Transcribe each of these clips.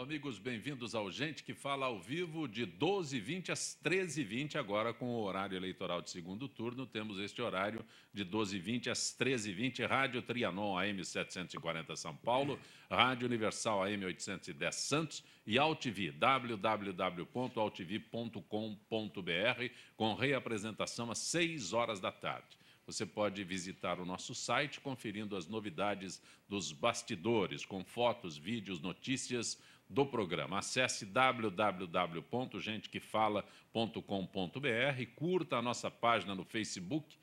amigos, bem-vindos ao Gente que Fala ao vivo de 12h20 às 13h20, agora com o horário eleitoral de segundo turno. Temos este horário de 12h20 às 13h20, Rádio Trianon AM 740 São Paulo, Rádio Universal AM 810 Santos e AltV, www.altv.com.br, com reapresentação às 6 horas da tarde. Você pode visitar o nosso site conferindo as novidades dos bastidores, com fotos, vídeos, notícias do programa. Acesse www.gentequefala.com.br, curta a nossa página no Facebook,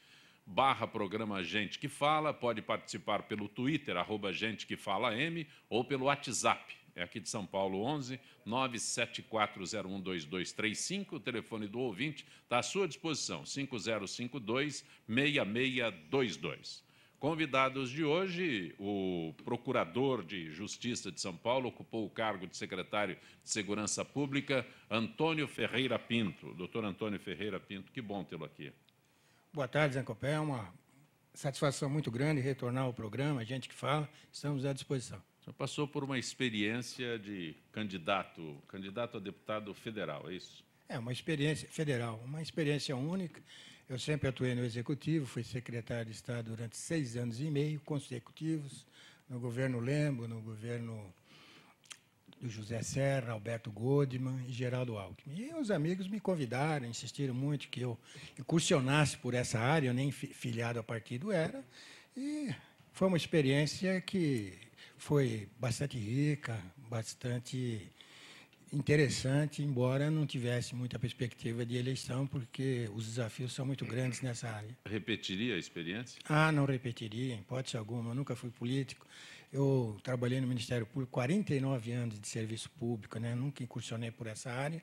/programa Gente que Fala, pode participar pelo Twitter, @GenteQueFalaM, ou pelo WhatsApp. É aqui de São Paulo, 11 974012235. O telefone do ouvinte está à sua disposição, 5052-6622. Convidados de hoje, o procurador de Justiça de São Paulo, ocupou o cargo de secretário de Segurança Pública, Antônio Ferreira Pinto. Doutor Antônio Ferreira Pinto, que bom tê-lo aqui. Boa tarde, Zé Copé. É uma satisfação muito grande retornar ao programa, Gente que Fala. Estamos à disposição. O senhor passou por uma experiência de candidato a deputado federal, é isso? É uma experiência federal, uma experiência única. Eu sempre atuei no Executivo, fui secretário de Estado durante 6 anos e meio consecutivos, no governo Lembo, no governo do José Serra, Alberto Goldman e Geraldo Alckmin. E os amigos me convidaram, insistiram muito que eu incursionasse por essa área, eu nem filiado a partido era, e foi uma experiência que foi bastante rica, bastante interessante, embora não tivesse muita perspectiva de eleição, porque os desafios são muito grandes nessa área. Repetiria a experiência? Não repetiria, em hipótese alguma. Eu nunca fui político. Eu trabalhei no Ministério Público 49 anos de serviço público, né? Nunca incursionei por essa área.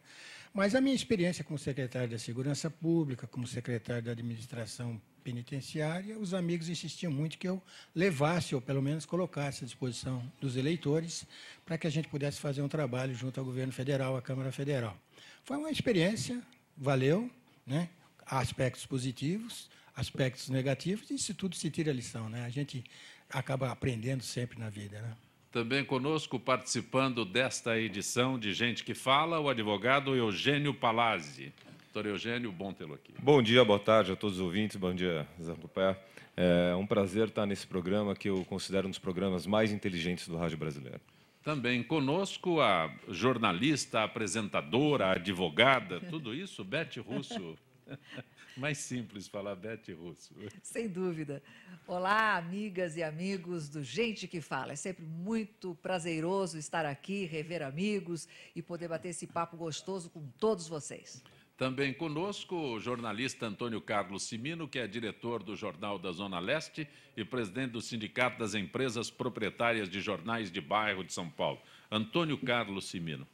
Mas a minha experiência como secretário da Segurança Pública, como secretário da Administração Penitenciária, os amigos insistiam muito que eu levasse, ou pelo menos colocasse à disposição dos eleitores, para que a gente pudesse fazer um trabalho junto ao governo federal, à Câmara Federal. Foi uma experiência, valeu, né? Há aspectos positivos, aspectos negativos, e isso tudo se tira lição, né? A gente acaba aprendendo sempre na vida, né? Também conosco, participando desta edição de Gente que Fala, o advogado Eugênio Palazzi. Doutor Eugênio, bom tê-lo aqui. Bom dia, boa tarde a todos os ouvintes, bom dia, Zé Copé. É um prazer estar nesse programa que eu considero um dos programas mais inteligentes do rádio brasileiro. Também conosco a jornalista, a apresentadora, a advogada, tudo isso, Beth Russo. Mais simples falar Beth Russo. Sem dúvida. Olá, amigas e amigos do Gente que Fala. É sempre muito prazeroso estar aqui, rever amigos e poder bater esse papo gostoso com todos vocês. Também conosco o jornalista Antônio Carlos Cimino, que é diretor do Jornal da Zona Leste e presidente do Sindicato das Empresas Proprietárias de Jornais de Bairro de São Paulo. Antônio Carlos Cimino.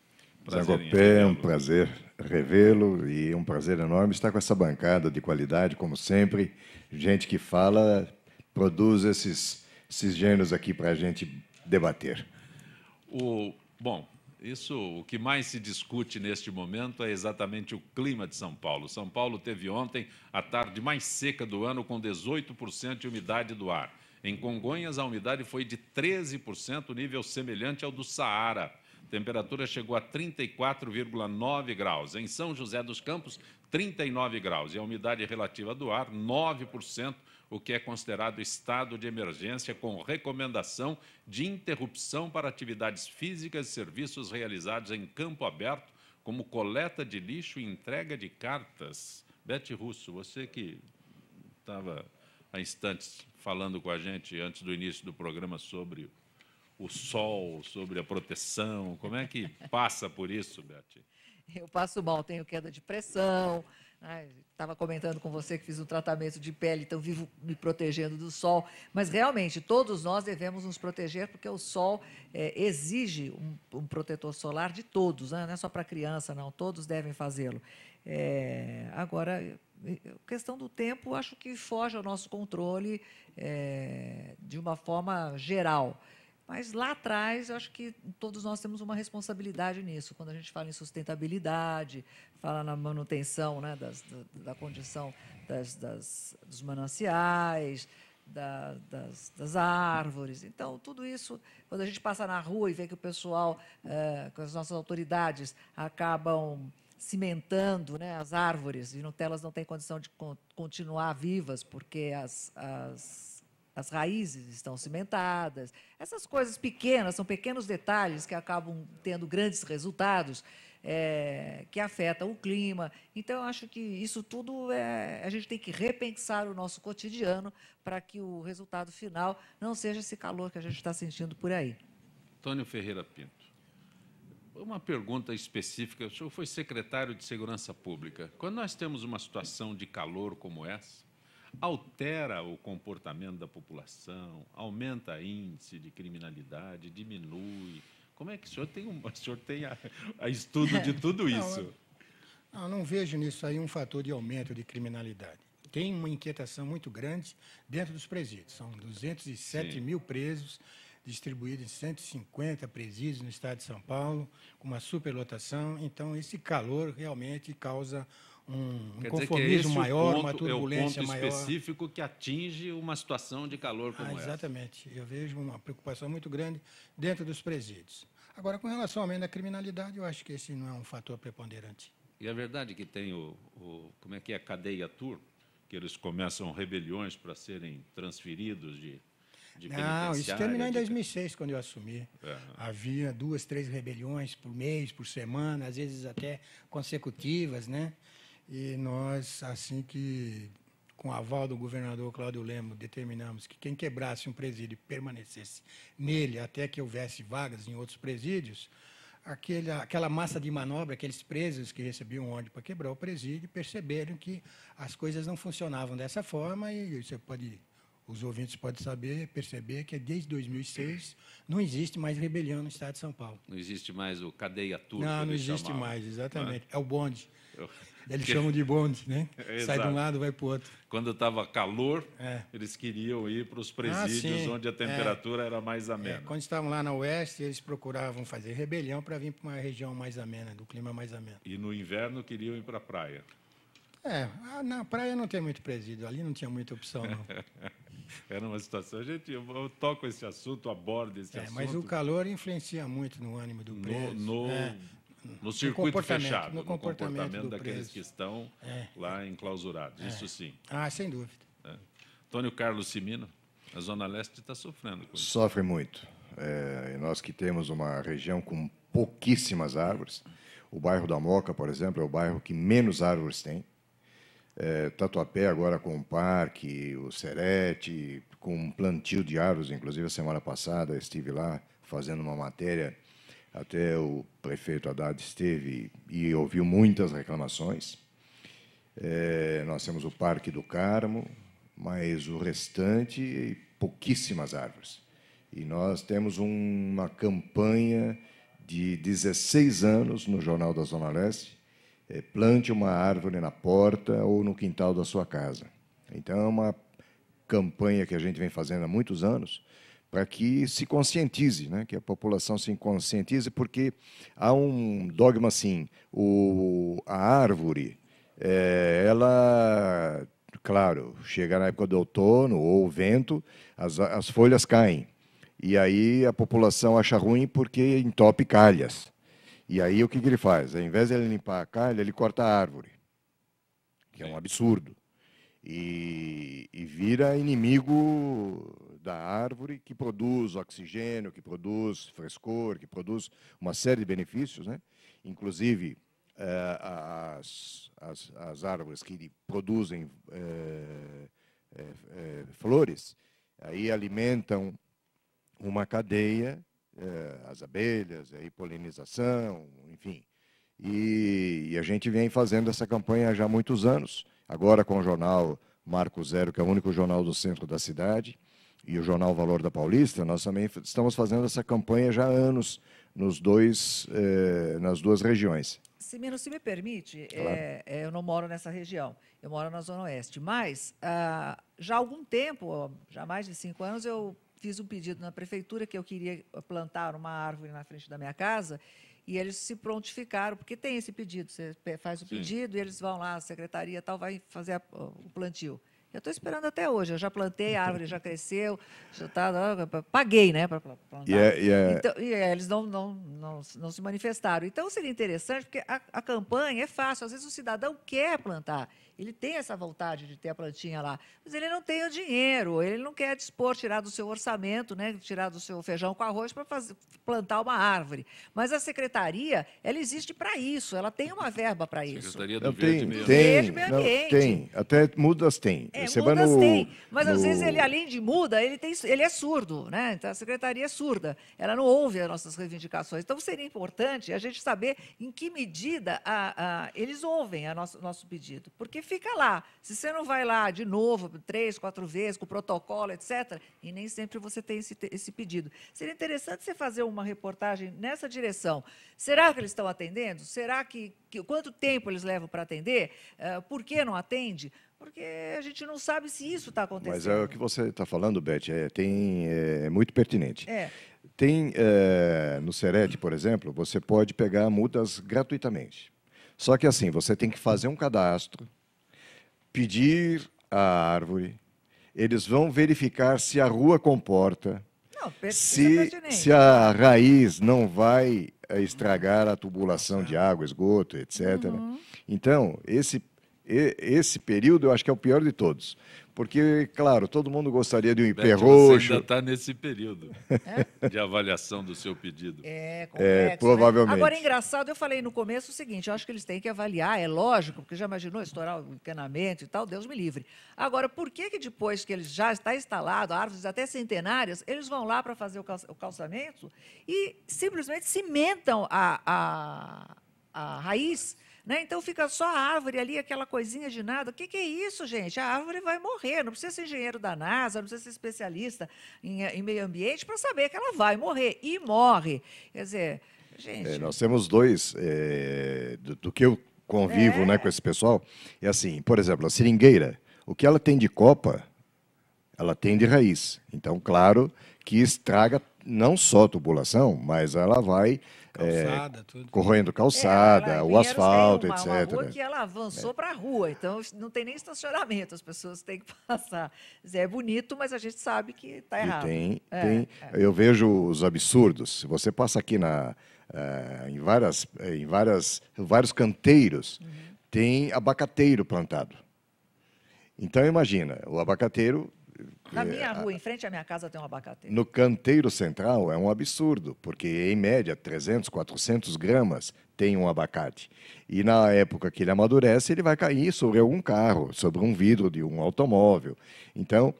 Zé Copé, é um prazer revê-lo e um prazer enorme estar com essa bancada de qualidade, como sempre. Gente que fala, produz esses gêneros aqui para a gente debater. Bom, o que mais se discute neste momento é exatamente o clima de São Paulo. São Paulo teve ontem a tarde mais seca do ano, com 18% de umidade do ar. Em Congonhas, a umidade foi de 13%, nível semelhante ao do Saara. A temperatura chegou a 34,9 graus. Em São José dos Campos, 39 graus. E a umidade relativa do ar, 9%, o que é considerado estado de emergência, com recomendação de interrupção para atividades físicas e serviços realizados em campo aberto, como coleta de lixo e entrega de cartas. Beth Russo, você que estava há instantes falando com a gente antes do início do programa sobre o sol, sobre a proteção, como é que passa por isso, Beth? Eu passo mal, tenho queda de pressão. Estava comentando com você que fiz um tratamento de pele, então vivo me protegendo do sol. Mas, realmente, todos nós devemos nos proteger, porque o sol exige um protetor solar de todos, né? Não é só para criança, não. Todos devem fazê-lo. Agora, a questão do tempo, acho que foge ao nosso controle de uma forma geral. Mas lá atrás, eu acho que todos nós temos uma responsabilidade nisso. Quando a gente fala em sustentabilidade, fala na manutenção, né, da condição dos mananciais, das árvores. Então, tudo isso, quando a gente passa na rua e vê que o pessoal, com as nossas autoridades, acabam cimentando, né, as árvores, e elas não têm condição de continuar vivas, porque as raízes estão cimentadas. Essas coisas pequenas, são pequenos detalhes que acabam tendo grandes resultados, que afetam o clima. Então, eu acho que isso tudo a gente tem que repensar o nosso cotidiano para que o resultado final não seja esse calor que a gente está sentindo por aí. Antônio Ferreira Pinto. Uma pergunta específica. O senhor foi secretário de Segurança Pública. Quando nós temos uma situação de calor como essa, altera o comportamento da população, aumenta o índice de criminalidade, diminui? Como é que o senhor tem a estudo de tudo isso? Não vejo nisso aí um fator de aumento de criminalidade. Tem uma inquietação muito grande dentro dos presídios. São 207 mil presos, distribuídos em 150 presídios no estado de São Paulo, com uma superlotação. Então, esse calor realmente causa um inconformismo maior, uma turbulência maior. É o ponto específico que atinge uma situação de calor como essa. Exatamente. Eu vejo uma preocupação muito grande dentro dos presídios. Agora, com relação ao aumento da criminalidade, eu acho que esse não é um fator preponderante. E é verdade que tem como é que é a cadeia tour, que eles começam rebeliões para serem transferidos de Não, isso terminou em 2006, quando eu assumi. Havia 2, 3 rebeliões por mês, por semana, às vezes até consecutivas, né? E nós, assim que, com o aval do governador Cláudio Lemos, determinamos que quem quebrasse um presídio e permanecesse nele até que houvesse vagas em outros presídios, aquela massa de manobra, aqueles presos que recebiam ordem para quebrar o presídio, perceberam que as coisas não funcionavam dessa forma e os ouvintes podem perceber que desde 2006 não existe mais rebelião no estado de São Paulo. Não existe mais o cadeia tour? Não existe mais, exatamente. É o bonde. Eles chamam de bonde, né? Sai de um lado, vai para o outro. Quando estava calor, eles queriam ir para os presídios onde a temperatura era mais amena. Quando estavam lá na oeste, eles procuravam fazer rebelião para vir para uma região mais amena, do clima mais ameno. E no inverno queriam ir para a praia. Na praia não tem muito presídio, ali não tinha muita opção, não. Era uma situação... Eu toco esse assunto, abordo esse assunto. Mas o calor influencia muito no ânimo do preso. No circuito fechado, no comportamento daqueles que estão lá enclausurados. Isso sim. Sem dúvida. Antônio Carlos Cimino, a Zona Leste está sofrendo com isso. Sofre muito. Nós que temos uma região com pouquíssimas árvores, o bairro da Moca, por exemplo, é o bairro que menos árvores tem. Tatuapé agora com o parque, o Serete, com um plantio de árvores. Inclusive, a semana passada estive lá fazendo uma matéria, até o prefeito Haddad esteve e ouviu muitas reclamações. Nós temos o Parque do Carmo, mas o restante, pouquíssimas árvores. E nós temos uma campanha de 16 anos no Jornal da Zona Leste, plante uma árvore na porta ou no quintal da sua casa. Então, é uma campanha que a gente vem fazendo há muitos anos para que se conscientize, né? Que a população se conscientize, porque há um dogma assim, a árvore, ela, claro, chega na época do outono ou o vento, as folhas caem, e aí a população acha ruim porque entope calhas. E aí o que ele faz? Ao invés de ele limpar a calha, ele corta a árvore, que é um absurdo. E vira inimigo da árvore, que produz oxigênio, que produz frescor, que produz uma série de benefícios, né? Inclusive, as árvores que produzem flores, aí alimentam uma cadeia, as abelhas, aí polinização, enfim. E a gente vem fazendo essa campanha já há muitos anos, agora com o jornal Marco Zero, que é o único jornal do centro da cidade, e o jornal Valor da Paulista, nós também estamos fazendo essa campanha já há anos nas duas regiões. Cimino, se me permite, Claro. eu não moro nessa região, eu moro na Zona Oeste, mas já há algum tempo, já há mais de 5 anos, eu fiz um pedido na prefeitura que eu queria plantar uma árvore na frente da minha casa, e eles se prontificaram, porque tem esse pedido, você faz o pedido e eles vão lá, a secretaria tal, vai fazer o plantio. Eu estou esperando até hoje. Eu já plantei, a árvore já cresceu, já tá, paguei, né, para plantar. Então, eles não se manifestaram. Então, seria interessante, porque a campanha é fácil. Às vezes, o cidadão quer plantar. Ele tem essa vontade de ter a plantinha lá, mas ele não tem o dinheiro, ele não quer dispor, tirar do seu orçamento, né, tirar do seu feijão com arroz para plantar uma árvore. Mas a secretaria, ela existe para isso, ela tem uma verba para isso. Secretaria do Verde Meio Ambiente. Tem, até mudas tem. Mudas tem, mas às vezes ele, além de muda, ele é surdo, né? Então a secretaria é surda, ela não ouve as nossas reivindicações. Então seria importante a gente saber em que medida eles ouvem nosso pedido, porque fica lá. Se você não vai lá de novo, 3, 4 vezes, com protocolo, etc., e nem sempre você tem esse pedido. Seria interessante você fazer uma reportagem nessa direção. Será que eles estão atendendo? Será que quanto tempo eles levam para atender? Por que não atende? Porque a gente não sabe se isso está acontecendo. Mas o que você está falando, Beth, é muito pertinente. Tem, no Serede, por exemplo, você pode pegar mudas gratuitamente. Só que assim, você tem que fazer um cadastro, pedir a árvore, eles vão verificar se a rua comporta, se a raiz não vai estragar a tubulação de água, esgoto, etc. Então, esse período eu acho que é o pior de todos. Porque, claro, todo mundo gostaria de um IP roxo. Você ainda está nesse período de avaliação do seu pedido. É complexo, provavelmente. Né? Agora, engraçado, eu falei no começo o seguinte, eu acho que eles têm que avaliar, é lógico, porque já imaginou estourar o encanamento e tal, Deus me livre. Agora, por que depois que ele já está instalado, árvores até centenárias, eles vão lá para fazer o calçamento e simplesmente cimentam a raiz, né? Então, fica só a árvore ali, aquela coisinha de nada. O que é isso, gente? A árvore vai morrer. Não precisa ser engenheiro da NASA, não precisa ser especialista em meio ambiente para saber que ela vai morrer. E morre. Quer dizer, gente... nós temos dois, do que eu convivo né, com esse pessoal. É assim, por exemplo, a seringueira, o que ela tem de copa, ela tem de raiz. Então, claro que estraga não só a tubulação, mas ela vai... corroendo calçada, o asfalto, etc. Uma rua que ela avançou para a rua, então não tem nem estacionamento, as pessoas têm que passar. É bonito, mas a gente sabe que está errado. Eu vejo os absurdos. Se você passa aqui em vários canteiros, tem abacateiro plantado. Então, imagina, o abacateiro... Na minha rua, em frente à minha casa, tem um abacateiro. No canteiro central é um absurdo, porque, em média, 300, 400 gramas tem um abacate. E, na época que ele amadurece, ele vai cair sobre algum carro, sobre um vidro de um automóvel. Então...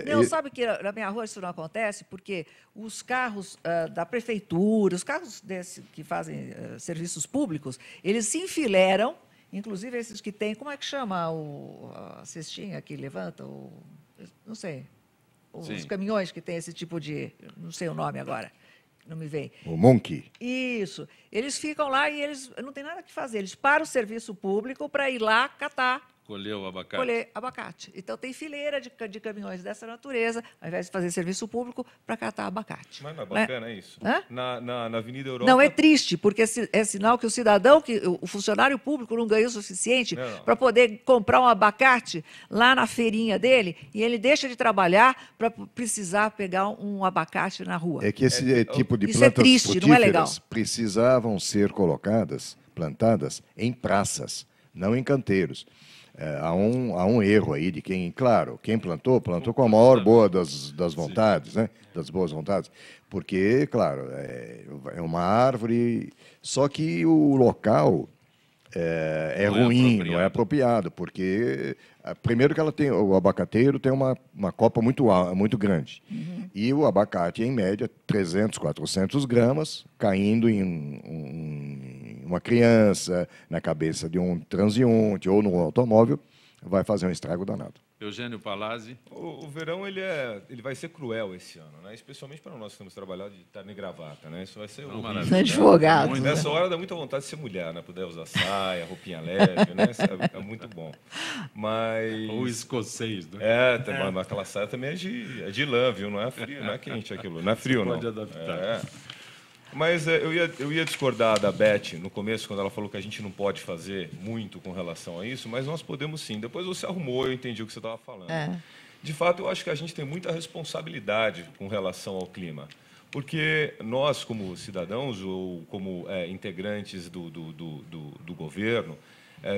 Não, sabe que na minha rua isso não acontece? Porque os carros da prefeitura, os carros que fazem serviços públicos, eles se enfileiram, inclusive esses que têm... Como é que chama a cestinha que levanta? Não sei, os caminhões que têm esse tipo de... Não sei o nome agora, não me vem. O Monkey. Isso. Eles ficam lá e eles não tem nada que fazer. Eles param o serviço público para ir lá catar. Colher abacate. Então, tem fileira de caminhões dessa natureza, ao invés de fazer serviço público, para catar abacate. Mas não é bacana isso? Na Avenida Europa... Não, é triste, porque é sinal que o cidadão, o funcionário público não ganhou o suficiente para poder comprar um abacate lá na feirinha dele, e ele deixa de trabalhar para precisar pegar um abacate na rua. É que esse tipo de isso plantas triste, frutíferas não é legal. Precisavam ser plantadas em praças, não em canteiros. Há um erro aí de quem plantou com a maior boa das vontades, né? Das boas vontades, porque, claro, é uma árvore, só que o local é ruim, não é apropriado, porque, primeiro que o abacateiro tem uma copa muito grande, e o abacate, em média, 300, 400 gramas, caindo em uma criança, na cabeça de um transeunte ou no automóvel, vai fazer um estrago danado. Eugênio Palazzi. O verão ele vai ser cruel esse ano, né? Especialmente para nós que estamos trabalhando de terno e gravata, né? Isso vai ser horrível. Advogado. Nessa hora dá muita vontade de ser mulher, né? Poder usar saia, roupinha leve, né? É muito bom. Mas... Ou escocês, né? Mas aquela saia também é de lã, viu? Não é frio, não é quente aquilo. Não é frio, não. Pode adaptar. Mas eu ia discordar da Beth no começo, quando ela falou que a gente não pode fazer muito com relação a isso, mas nós podemos sim. Depois você arrumou, eu entendi o que você estava falando. De fato, eu acho que a gente tem muita responsabilidade com relação ao clima, porque nós, como cidadãos ou como integrantes do governo,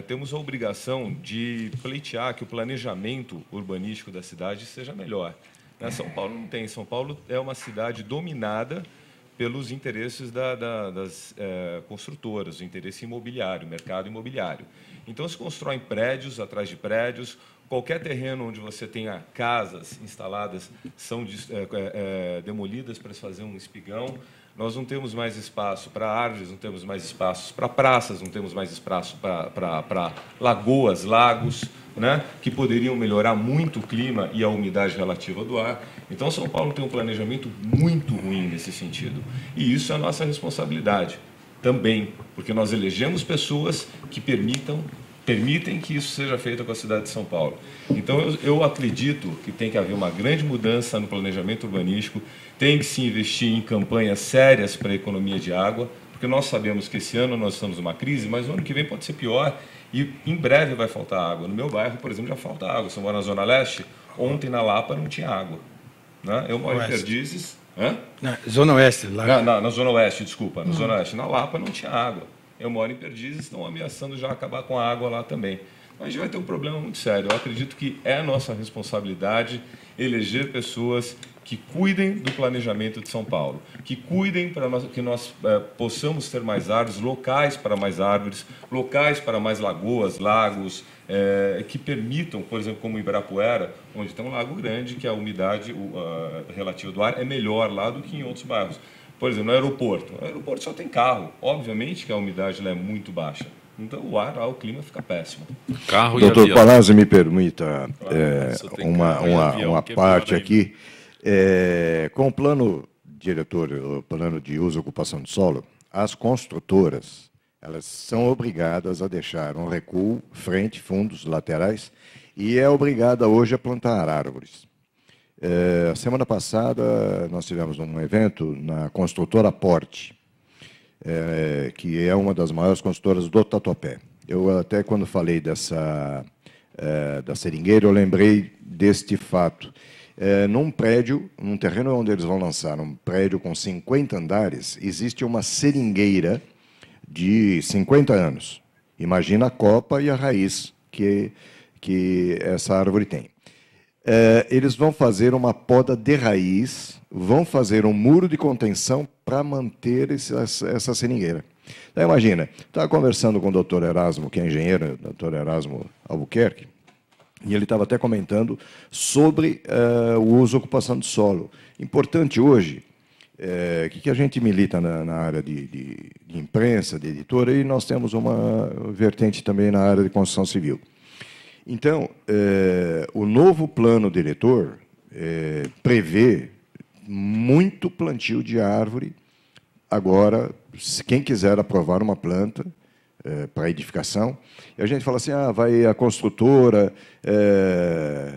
temos a obrigação de pleitear que o planejamento urbanístico da cidade seja melhor. São Paulo não tem. São Paulo é uma cidade dominada pelos interesses das construtoras, o interesse imobiliário, o mercado imobiliário. Então, se constroem prédios atrás de prédios, qualquer terreno onde você tenha casas instaladas são demolidas para se fazer um espigão. Nós não temos mais espaço para árvores, não temos mais espaços para praças, não temos mais espaço para lagoas, lagos, né, que poderiam melhorar muito o clima e a umidade relativa do ar. Então, São Paulo tem um planejamento muito ruim nesse sentido. E isso é a nossa responsabilidade também, porque nós elegemos pessoas que permitem que isso seja feito com a cidade de São Paulo. Então, eu acredito que tem que haver uma grande mudança no planejamento urbanístico, tem que se investir em campanhas sérias para a economia de água, porque nós sabemos que esse ano nós estamos numa crise, mas no ano que vem pode ser pior e em breve vai faltar água. No meu bairro, por exemplo, já falta água. Se eu moro na Zona Leste, ontem na Lapa não tinha água. Né? Eu moro em Perdizes. Na Zona Oeste. Lá. Na Zona Oeste, desculpa. Na Zona Oeste. Na Lapa não tinha água. Eu moro em Perdizes, estão ameaçando já acabar com a água lá também. Mas a gente vai ter um problema muito sério. Eu acredito que é nossa responsabilidade eleger pessoas que cuidem do planejamento de São Paulo, que cuidem para que nós possamos ter mais árvores, locais para mais árvores, locais para mais lagoas, lagos, que permitam, por exemplo, como Ibirapuera, onde tem um lago grande, que a umidade relativa do ar é melhor lá do que em outros bairros. Por exemplo, no aeroporto. No aeroporto só tem carro. Obviamente que a umidade lá é muito baixa. Então, o clima fica péssimo. Carro Doutor e avião. Palazzo, me permita uma que é parte pior aqui. Com o plano diretor, o plano de uso e ocupação de solo, as construtoras elas são obrigadas a deixar um recuo, frente, fundos, laterais, e é obrigada hoje a plantar árvores. Semana passada, nós tivemos um evento na construtora Porte, que é uma das maiores construtoras do Tatuapé. Eu até, quando falei da seringueira, eu lembrei deste fato. Num prédio, num terreno onde eles vão lançar um prédio com 50 andares, existe uma seringueira de 50 anos. Imagina a copa e a raiz que essa árvore tem. Eles vão fazer uma poda de raiz, vão fazer um muro de contenção para manter essa seringueira. Então, imagina, estava conversando com o doutor Erasmo, que é engenheiro, doutor Erasmo Albuquerque, e ele estava até comentando sobre o uso e ocupação de solo. Importante hoje, que a gente milita na área de imprensa, de editora, e nós temos uma vertente também na área de construção civil. Então, o novo plano diretor prevê muito plantio de árvore. Agora, quem quiser aprovar uma planta para edificação, e a gente fala assim, vai a construtora,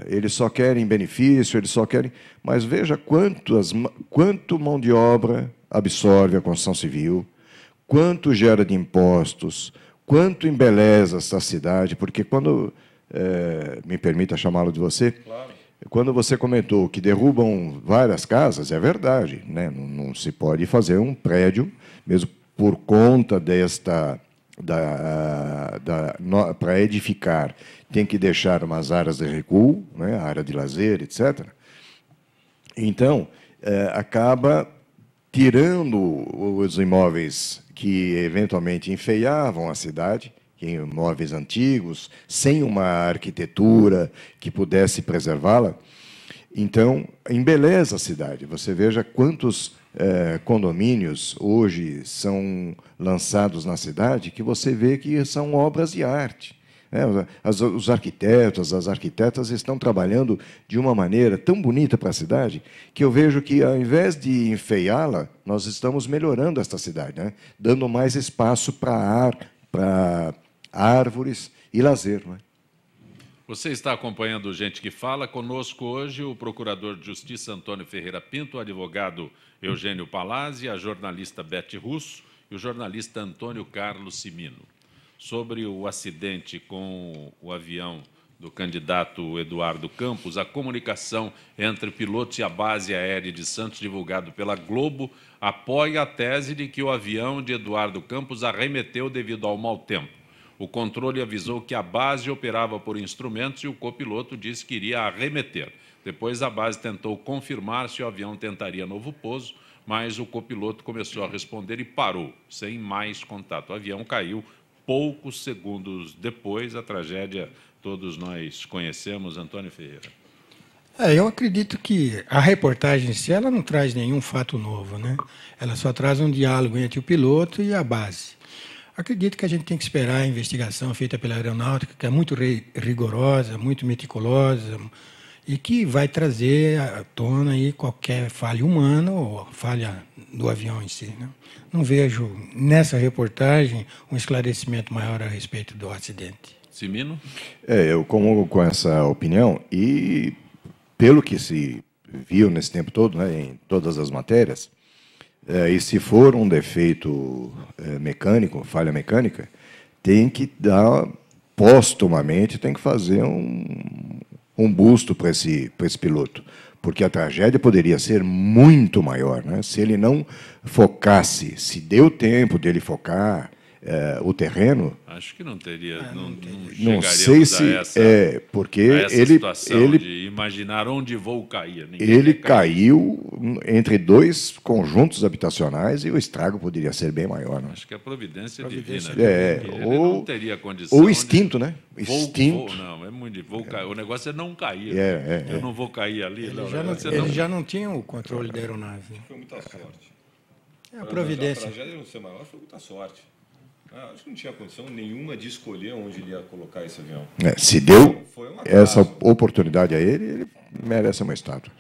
eles só querem benefício, eles só querem... Mas veja quanto mão de obra absorve a construção civil, quanto gera de impostos, quanto embeleza essa cidade, porque quando... me permita chamá-lo de você. Claro. Quando você comentou que derrubam várias casas, é verdade, né? Não se pode fazer um prédio, mesmo por conta para edificar, tem que deixar umas áreas de recuo, né? Área de lazer, etc. Então, acaba tirando os imóveis que eventualmente enfeiavam a cidade, imóveis antigos, sem uma arquitetura que pudesse preservá-la. Então, embeleza a cidade. Você veja quantos condomínios hoje são lançados na cidade que você vê que são obras de arte. Os arquitetos, as arquitetas estão trabalhando de uma maneira tão bonita para a cidade que eu vejo que, ao invés de enfeiá-la, nós estamos melhorando esta cidade, né? Dando mais espaço para árvores e lazer. Não é? Você está acompanhando Gente que Fala. Conosco hoje o Procurador de Justiça Antônio Ferreira Pinto, o advogado Eugênio Palazzi, a jornalista Beth Russo e o jornalista Antônio Carlos Cimino. Sobre o acidente com o avião do candidato Eduardo Campos, a comunicação entre pilotos e a base aérea de Santos, divulgado pela Globo, apoia a tese de que o avião de Eduardo Campos arremeteu devido ao mau tempo. O controle avisou que a base operava por instrumentos e o copiloto disse que iria arremeter. Depois, a base tentou confirmar se o avião tentaria novo pouso, mas o copiloto começou a responder e parou, sem mais contato. O avião caiu poucos segundos depois. A tragédia todos nós conhecemos. Antônio Ferreira. Eu acredito que a reportagem em si ela não traz nenhum fato novo, né? Ela só traz um diálogo entre o piloto e a base. Acredito que a gente tem que esperar a investigação feita pela aeronáutica, que é muito rigorosa, muito meticulosa, e que vai trazer à tona aí qualquer falha humana ou falha do avião em si, né? Não vejo nessa reportagem um esclarecimento maior a respeito do acidente. Cimino? Eu comungo com essa opinião e, pelo que se viu nesse tempo todo, né, em todas as matérias, e se for um defeito mecânico, falha mecânica, tem que dar, postumamente, tem que fazer um busto para esse piloto, porque a tragédia poderia ser muito maior, né? Se ele não focasse, se deu tempo dele focar o terreno... Acho que não teria, não sei se porque ele de imaginar onde voo caía. Ele caiu entre dois conjuntos habitacionais e o estrago poderia ser bem maior, né? Acho que a providência divina. Ou ele não teria condição. Ou instinto, né? Instinto. Não, é muito o negócio é não cair. Eu não vou cair ali. Ele já não tinha o controle da aeronave. Foi muita sorte. A providência. A tragédia não ser maior foi muita sorte. Acho que não tinha condição nenhuma de escolher onde ele ia colocar esse avião. Se deu essa oportunidade a ele, ele merece uma estátua.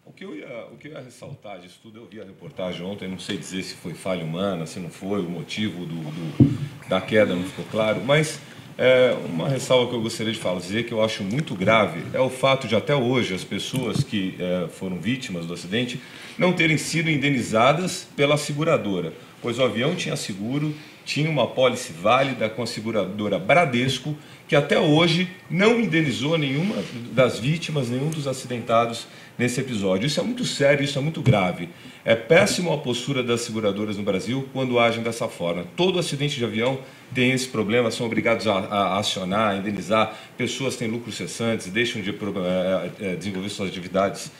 O que eu ia ressaltar disso tudo, eu vi a reportagem ontem, não sei dizer se foi falha humana, se não foi, o motivo da queda não ficou claro, mas uma ressalva que eu gostaria de dizer, que eu acho muito grave, é o fato de até hoje as pessoas que foram vítimas do acidente não terem sido indenizadas pela seguradora, pois o avião tinha seguro, tinha uma apólice válida com a seguradora Bradesco, que até hoje não indenizou nenhuma das vítimas, nenhum dos acidentados nesse episódio. Isso é muito sério, isso é muito grave. É péssima a postura das seguradoras no Brasil quando agem dessa forma. Todo acidente de avião tem esse problema, são obrigados a acionar, a indenizar. Pessoas têm lucros cessantes, deixam de desenvolver suas atividades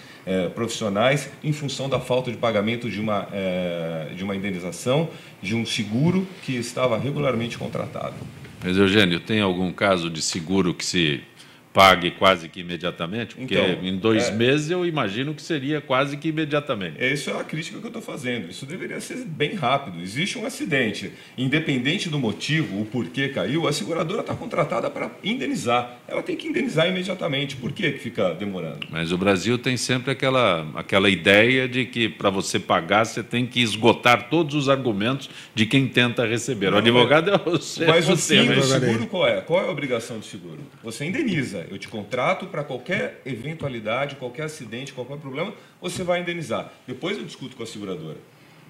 profissionais em função da falta de pagamento de uma indenização, de um seguro que estava regularmente contratado. Mas, Eugênio, tem algum caso de seguro que se pague quase que imediatamente? Porque então, em 2 meses eu imagino que seria quase que imediatamente. Isso é a crítica que eu estou fazendo. Isso deveria ser bem rápido. Existe um acidente, independente do motivo, o porquê caiu, a seguradora está contratada para indenizar. Ela tem que indenizar imediatamente. Por que fica demorando? Mas o Brasil tem sempre aquela ideia de que para você pagar você tem que esgotar todos os argumentos de quem tenta receber. O advogado é você. Mas o fim do seguro qual é? Qual é a obrigação do seguro? Você indeniza. Eu te contrato para qualquer eventualidade, qualquer acidente, qualquer problema, você vai indenizar. Depois eu discuto com a seguradora.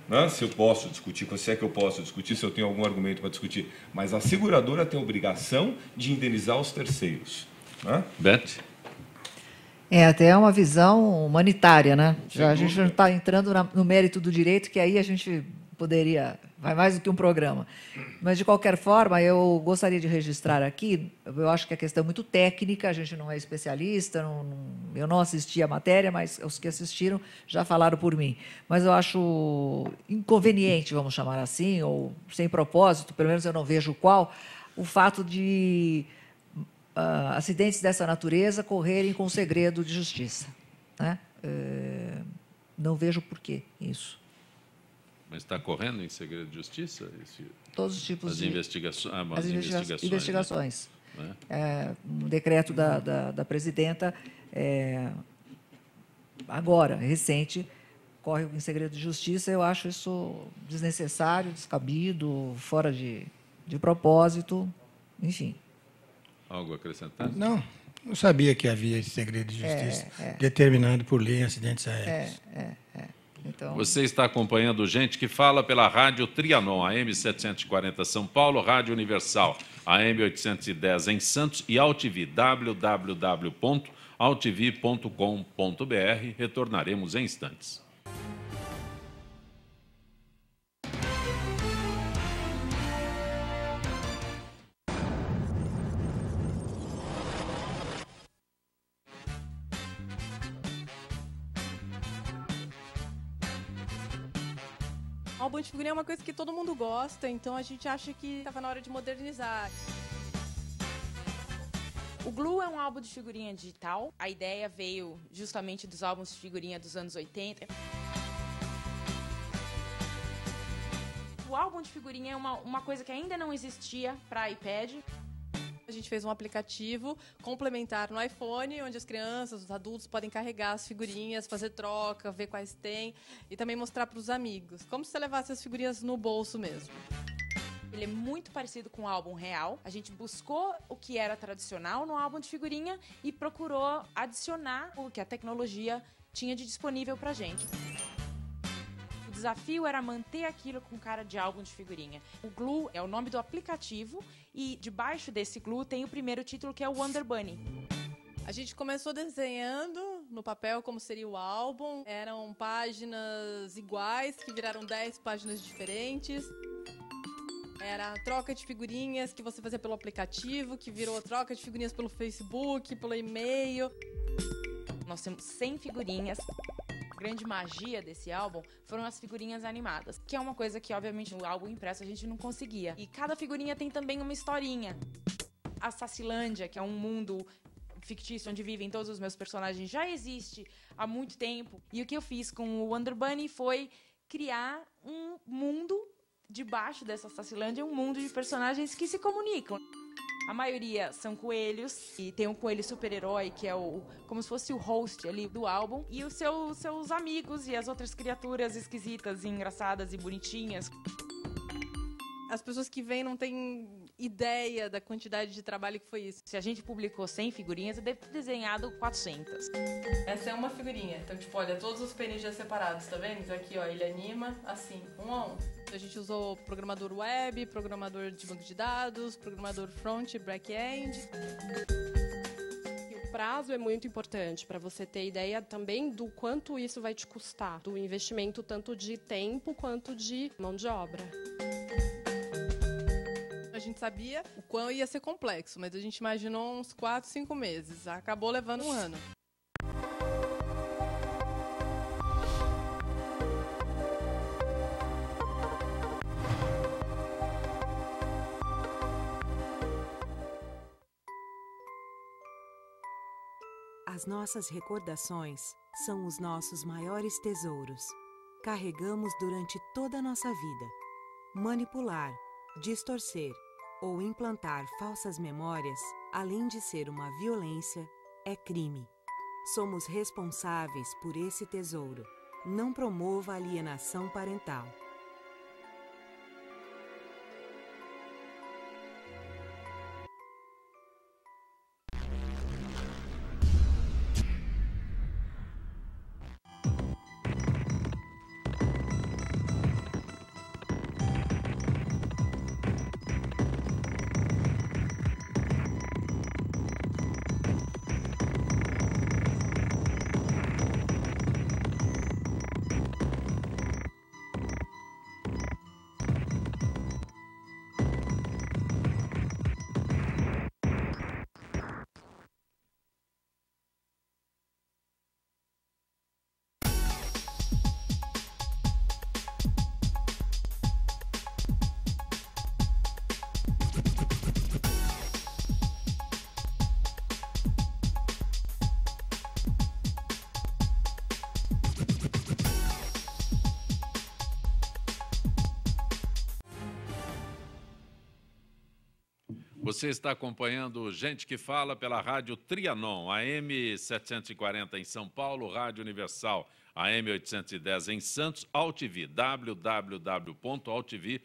Né? Se eu posso discutir, se é que eu posso discutir, se eu tenho algum argumento para discutir. Mas a seguradora tem a obrigação de indenizar os terceiros. Né? Beth? Até uma visão humanitária, né? A gente não está entrando no mérito do direito, que aí a gente poderia... Vai mais do que um programa. Mas, de qualquer forma, eu gostaria de registrar aqui, eu acho que a questão é muito técnica, a gente não é especialista, eu não assisti a matéria, mas os que assistiram já falaram por mim. Mas eu acho inconveniente, vamos chamar assim, ou sem propósito, pelo menos eu não vejo qual, o fato de acidentes dessa natureza correrem com segredo de justiça, né? Não vejo por que isso. Mas está correndo em segredo de justiça? Todos os tipos de investigações. Né? Um decreto da presidenta, agora, recente, corre em segredo de justiça. Eu acho isso desnecessário, descabido, fora de propósito, enfim. Algo a acrescentar? Não, não sabia que havia esse segredo de justiça determinado por lei em acidentes aéreos. Então... Você está acompanhando Gente que Fala pela Rádio Trianon, AM 740 São Paulo, Rádio Universal, AM 810 em Santos e AltV, www.altv.com.br. Retornaremos em instantes. Álbum de figurinha é uma coisa que todo mundo gosta, então a gente acha que estava na hora de modernizar. O Glue é um álbum de figurinha digital. A ideia veio justamente dos álbuns de figurinha dos anos 80. O álbum de figurinha é uma coisa que ainda não existia para iPad. A gente fez um aplicativo complementar no iPhone, onde as crianças, os adultos podem carregar as figurinhas, fazer troca, ver quais tem e também mostrar para os amigos. Como se você levasse as figurinhas no bolso mesmo. Ele é muito parecido com o álbum real. A gente buscou o que era tradicional no álbum de figurinha e procurou adicionar o que a tecnologia tinha de disponível pra gente. O desafio era manter aquilo com cara de álbum de figurinha. O Glue é o nome do aplicativo e debaixo desse Glue tem o primeiro título, que é o Wonder Bunny. A gente começou desenhando no papel como seria o álbum. Eram páginas iguais que viraram 10 páginas diferentes. Era a troca de figurinhas que você fazia pelo aplicativo, que virou troca de figurinhas pelo Facebook, pelo e-mail. Nós temos 100 figurinhas. A grande magia desse álbum foram as figurinhas animadas, que é uma coisa que, obviamente, no álbum impresso a gente não conseguia. E cada figurinha tem também uma historinha. A Sacilândia, que é um mundo fictício onde vivem todos os meus personagens, já existe há muito tempo. E o que eu fiz com o Wonder Bunny foi criar um mundo debaixo dessa Sacilândia, um mundo de personagens que se comunicam. A maioria são coelhos, e tem um coelho super-herói, que é como se fosse o host ali do álbum, e os seus amigos e as outras criaturas esquisitas, e engraçadas e bonitinhas. As pessoas que vêm não têm ideia da quantidade de trabalho que foi isso. Se a gente publicou 100 figurinhas, eu devo ter desenhado 400. Essa é uma figurinha. Então, tipo, olha, todos os PNGs separados, tá vendo? Então, aqui, ó, ele anima assim, um a um. A gente usou programador web, programador de banco de dados, programador front e back-end. O prazo é muito importante para você ter ideia também do quanto isso vai te custar, do investimento tanto de tempo quanto de mão de obra. A gente sabia o quão ia ser complexo, mas a gente imaginou uns 4, 5 meses. Acabou levando um ano. As nossas recordações são os nossos maiores tesouros. Carregamos durante toda a nossa vida. Manipular, distorcer ou implantar falsas memórias, além de ser uma violência, é crime. Somos responsáveis por esse tesouro. Não promova alienação parental. Você está acompanhando Gente que Fala pela Rádio Trianon, AM 740 em São Paulo, Rádio Universal, AM 810 em Santos, AltV, www.altv.com.br.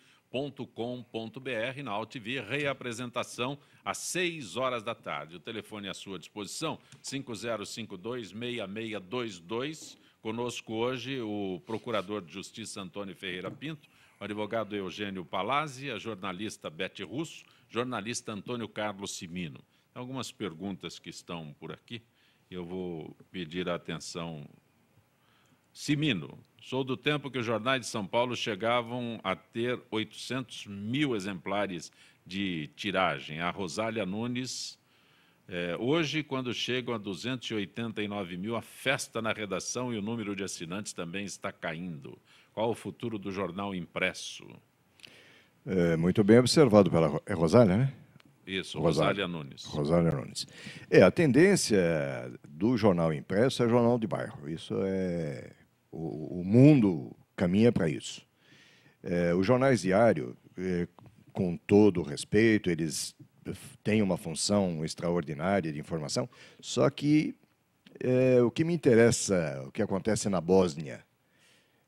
na AltV, reapresentação às 6 horas da tarde. O telefone à sua disposição, 5052-6622. Conosco hoje o Procurador de Justiça Antônio Ferreira Pinto, o advogado Eugênio Palazzi, a jornalista Beth Russo, jornalista Antônio Carlos Cimino. Algumas perguntas que estão por aqui, eu vou pedir a atenção. Cimino, sou do tempo que os jornais de São Paulo chegavam a ter 800 mil exemplares de tiragem. A Rosália Nunes, hoje, quando chegam a 289 mil, a festa na redação e o número de assinantes também está caindo. Qual o futuro do jornal impresso? Muito bem observado pela Rosália, né? Isso, Rosália Nunes. Rosália Nunes. A tendência do jornal impresso é jornal de bairro. Isso é... O mundo caminha para isso. Os jornais diários, com todo o respeito, eles têm uma função extraordinária de informação, só que o que me interessa, o que acontece na Bósnia,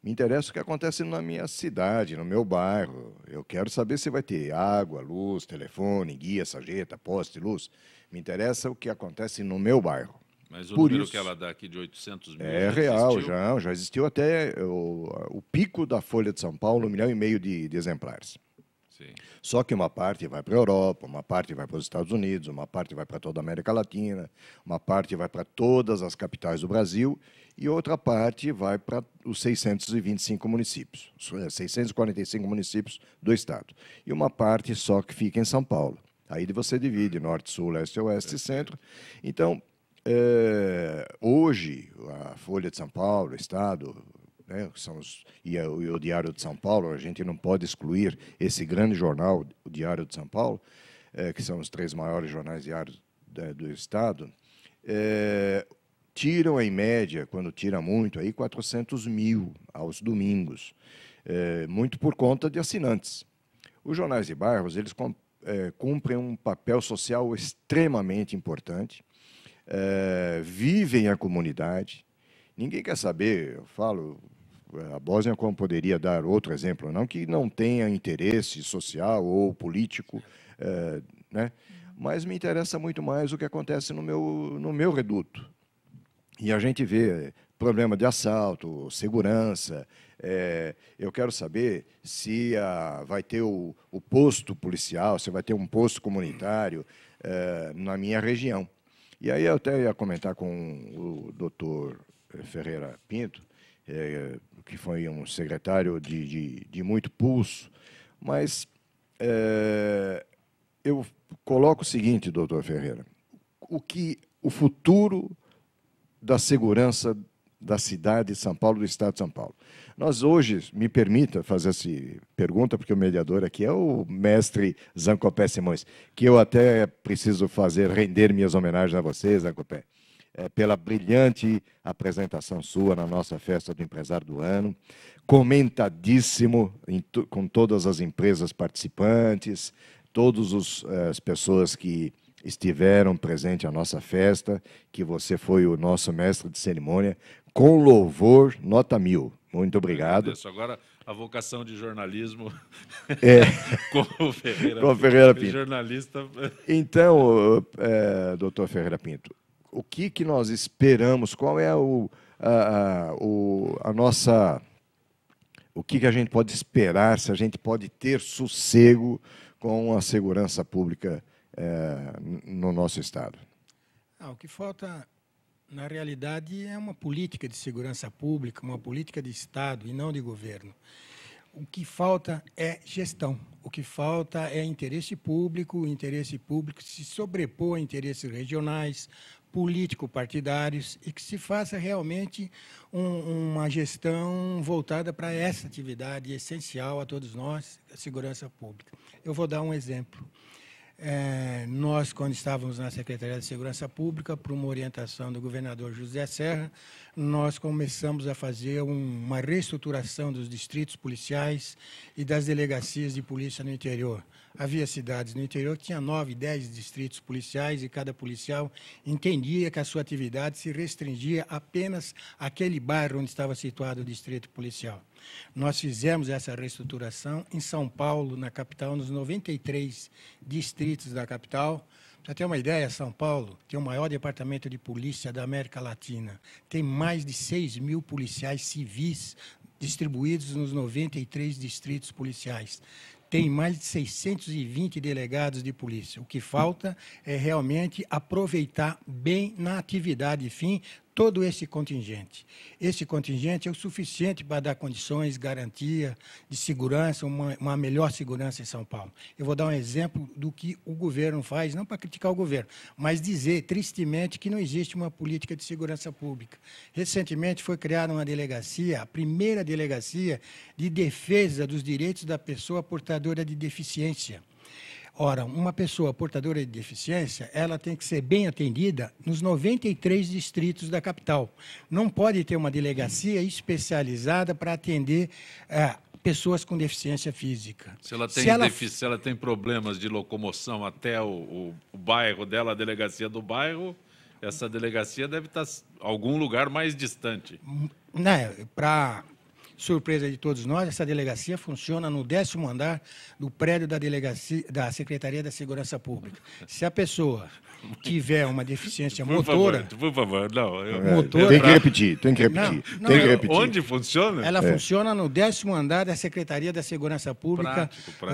me interessa o que acontece na minha cidade, no meu bairro. Eu quero saber se vai ter água, luz, telefone, guia, sarjeta, poste, luz. Me interessa o que acontece no meu bairro. Mas o número que ela dá aqui de 800 mil é real, já existiu até o pico da Folha de São Paulo, 1,5 milhão de exemplares. Sim. Só que uma parte vai para a Europa, uma parte vai para os Estados Unidos, uma parte vai para toda a América Latina, uma parte vai para todas as capitais do Brasil e outra parte vai para os 625 municípios, 645 municípios do Estado. E uma parte só que fica em São Paulo. Aí você divide norte, sul, leste, oeste e centro. Então, hoje, a Folha de São Paulo, o Estado, né, e o Diário de São Paulo, a gente não pode excluir esse grande jornal, o Diário de São Paulo, que são os 3 maiores jornais diários do Estado, tiram, em média, quando tira muito, aí 400 mil aos domingos, muito por conta de assinantes. Os jornais de bairros, eles cumprem um papel social extremamente importante, vivem a comunidade. Ninguém quer saber, eu falo, a Bósnia como poderia dar outro exemplo, não que não tenha interesse social ou político, né? Mas me interessa muito mais o que acontece no meu reduto. E a gente vê problema de assalto, segurança. Eu quero saber se vai ter o posto policial, se vai ter um posto comunitário na minha região. E aí eu até ia comentar com o doutor Ferreira Pinto, que foi um secretário de muito pulso, mas eu coloco o seguinte, doutor Ferreira, o futuro da segurança da cidade de São Paulo, do Estado de São Paulo. Nós hoje, me permita fazer essa pergunta, porque o mediador aqui é o mestre Zancopé Simões, que eu até preciso render minhas homenagens a você, Zancopé, pela brilhante apresentação sua na nossa festa do empresário do ano, comentadíssimo com todas as empresas participantes, todas as pessoas que estiveram presentes à nossa festa, que você foi o nosso mestre de cerimônia, com louvor, nota 1000. Muito obrigado. Agora, a vocação de jornalismo com o Ferreira Pinto. Jornalista. Então, doutor Ferreira Pinto, o que nós esperamos, qual é a nossa... O que a gente pode esperar, se a gente pode ter sossego com a segurança pública no nosso Estado? O que falta, na realidade, é uma política de segurança pública, uma política de Estado e não de governo. O que falta é gestão. O que falta é interesse público. O interesse público se sobrepor a interesses regionais, político-partidários, e que se faça realmente uma gestão voltada para essa atividade essencial a todos nós, a segurança pública. Eu vou dar um exemplo. Nós, quando estávamos na Secretaria de Segurança Pública, por uma orientação do governador José Serra, nós começamos a fazer uma reestruturação dos distritos policiais e das delegacias de polícia no interior. Havia cidades no interior que tinham 9, 10 distritos policiais e cada policial entendia que a sua atividade se restringia apenas àquele bairro onde estava situado o distrito policial. Nós fizemos essa reestruturação em São Paulo, na capital, nos 93 distritos da capital. Para ter uma ideia, São Paulo tem o maior departamento de polícia da América Latina. Tem mais de 6.000 policiais civis distribuídos nos 93 distritos policiais. Tem mais de 620 delegados de polícia. O que falta é realmente aproveitar bem na atividade fim todo esse contingente. Esse contingente é o suficiente para dar condições, garantia de segurança, uma melhor segurança em São Paulo. Eu vou dar um exemplo do que o governo faz, não para criticar o governo, mas dizer, tristemente, que não existe uma política de segurança pública. Recentemente foi criada uma delegacia, a primeira delegacia de defesa dos direitos da pessoa portadora de deficiência. Ora, uma pessoa portadora de deficiência, ela tem que ser bem atendida nos 93 distritos da capital. Não pode ter uma delegacia especializada para atender pessoas com deficiência física. Se ela tem problemas de locomoção até o bairro dela, a delegacia do bairro, essa delegacia deve estar em algum lugar mais distante. Para surpresa de todos nós, essa delegacia funciona no 10º andar do prédio da Secretaria da Segurança Pública. Se a pessoa tiver uma deficiência motora... Por favor, não. Motora, tem que repetir, tem que repetir. Onde funciona? Ela funciona no 10º andar da Secretaria da Segurança Pública,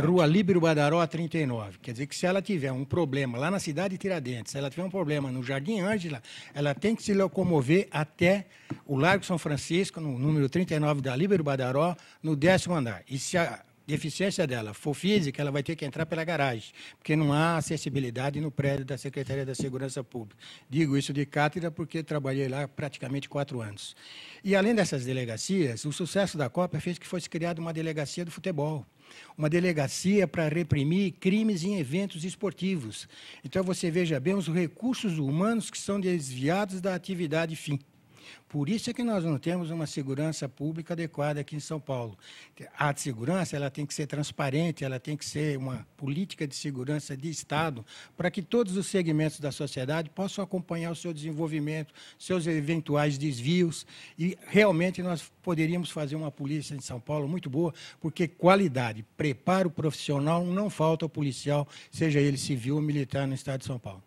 Rua Líbero Badaró 39. Quer dizer que se ela tiver um problema lá na cidade de Tiradentes, se ela tiver um problema no Jardim Ângela, ela tem que se locomover até o Largo São Francisco, no número 39 da Líbero Badaró, no 10º andar. E se a deficiência dela for física, ela vai ter que entrar pela garagem, porque não há acessibilidade no prédio da Secretaria da Segurança Pública. Digo isso de cátedra porque trabalhei lá praticamente 4 anos. E, além dessas delegacias, o sucesso da Copa fez que fosse criada uma delegacia do futebol, uma delegacia para reprimir crimes em eventos esportivos. Então, você veja bem os recursos humanos que são desviados da atividade fim. Por isso é que nós não temos uma segurança pública adequada aqui em São Paulo. A segurança ela tem que ser transparente, ela tem que ser uma política de segurança de Estado, para que todos os segmentos da sociedade possam acompanhar o seu desenvolvimento, seus eventuais desvios, e realmente nós poderíamos fazer uma polícia em São Paulo muito boa, porque qualidade, preparo profissional não falta ao policial, seja ele civil ou militar no Estado de São Paulo.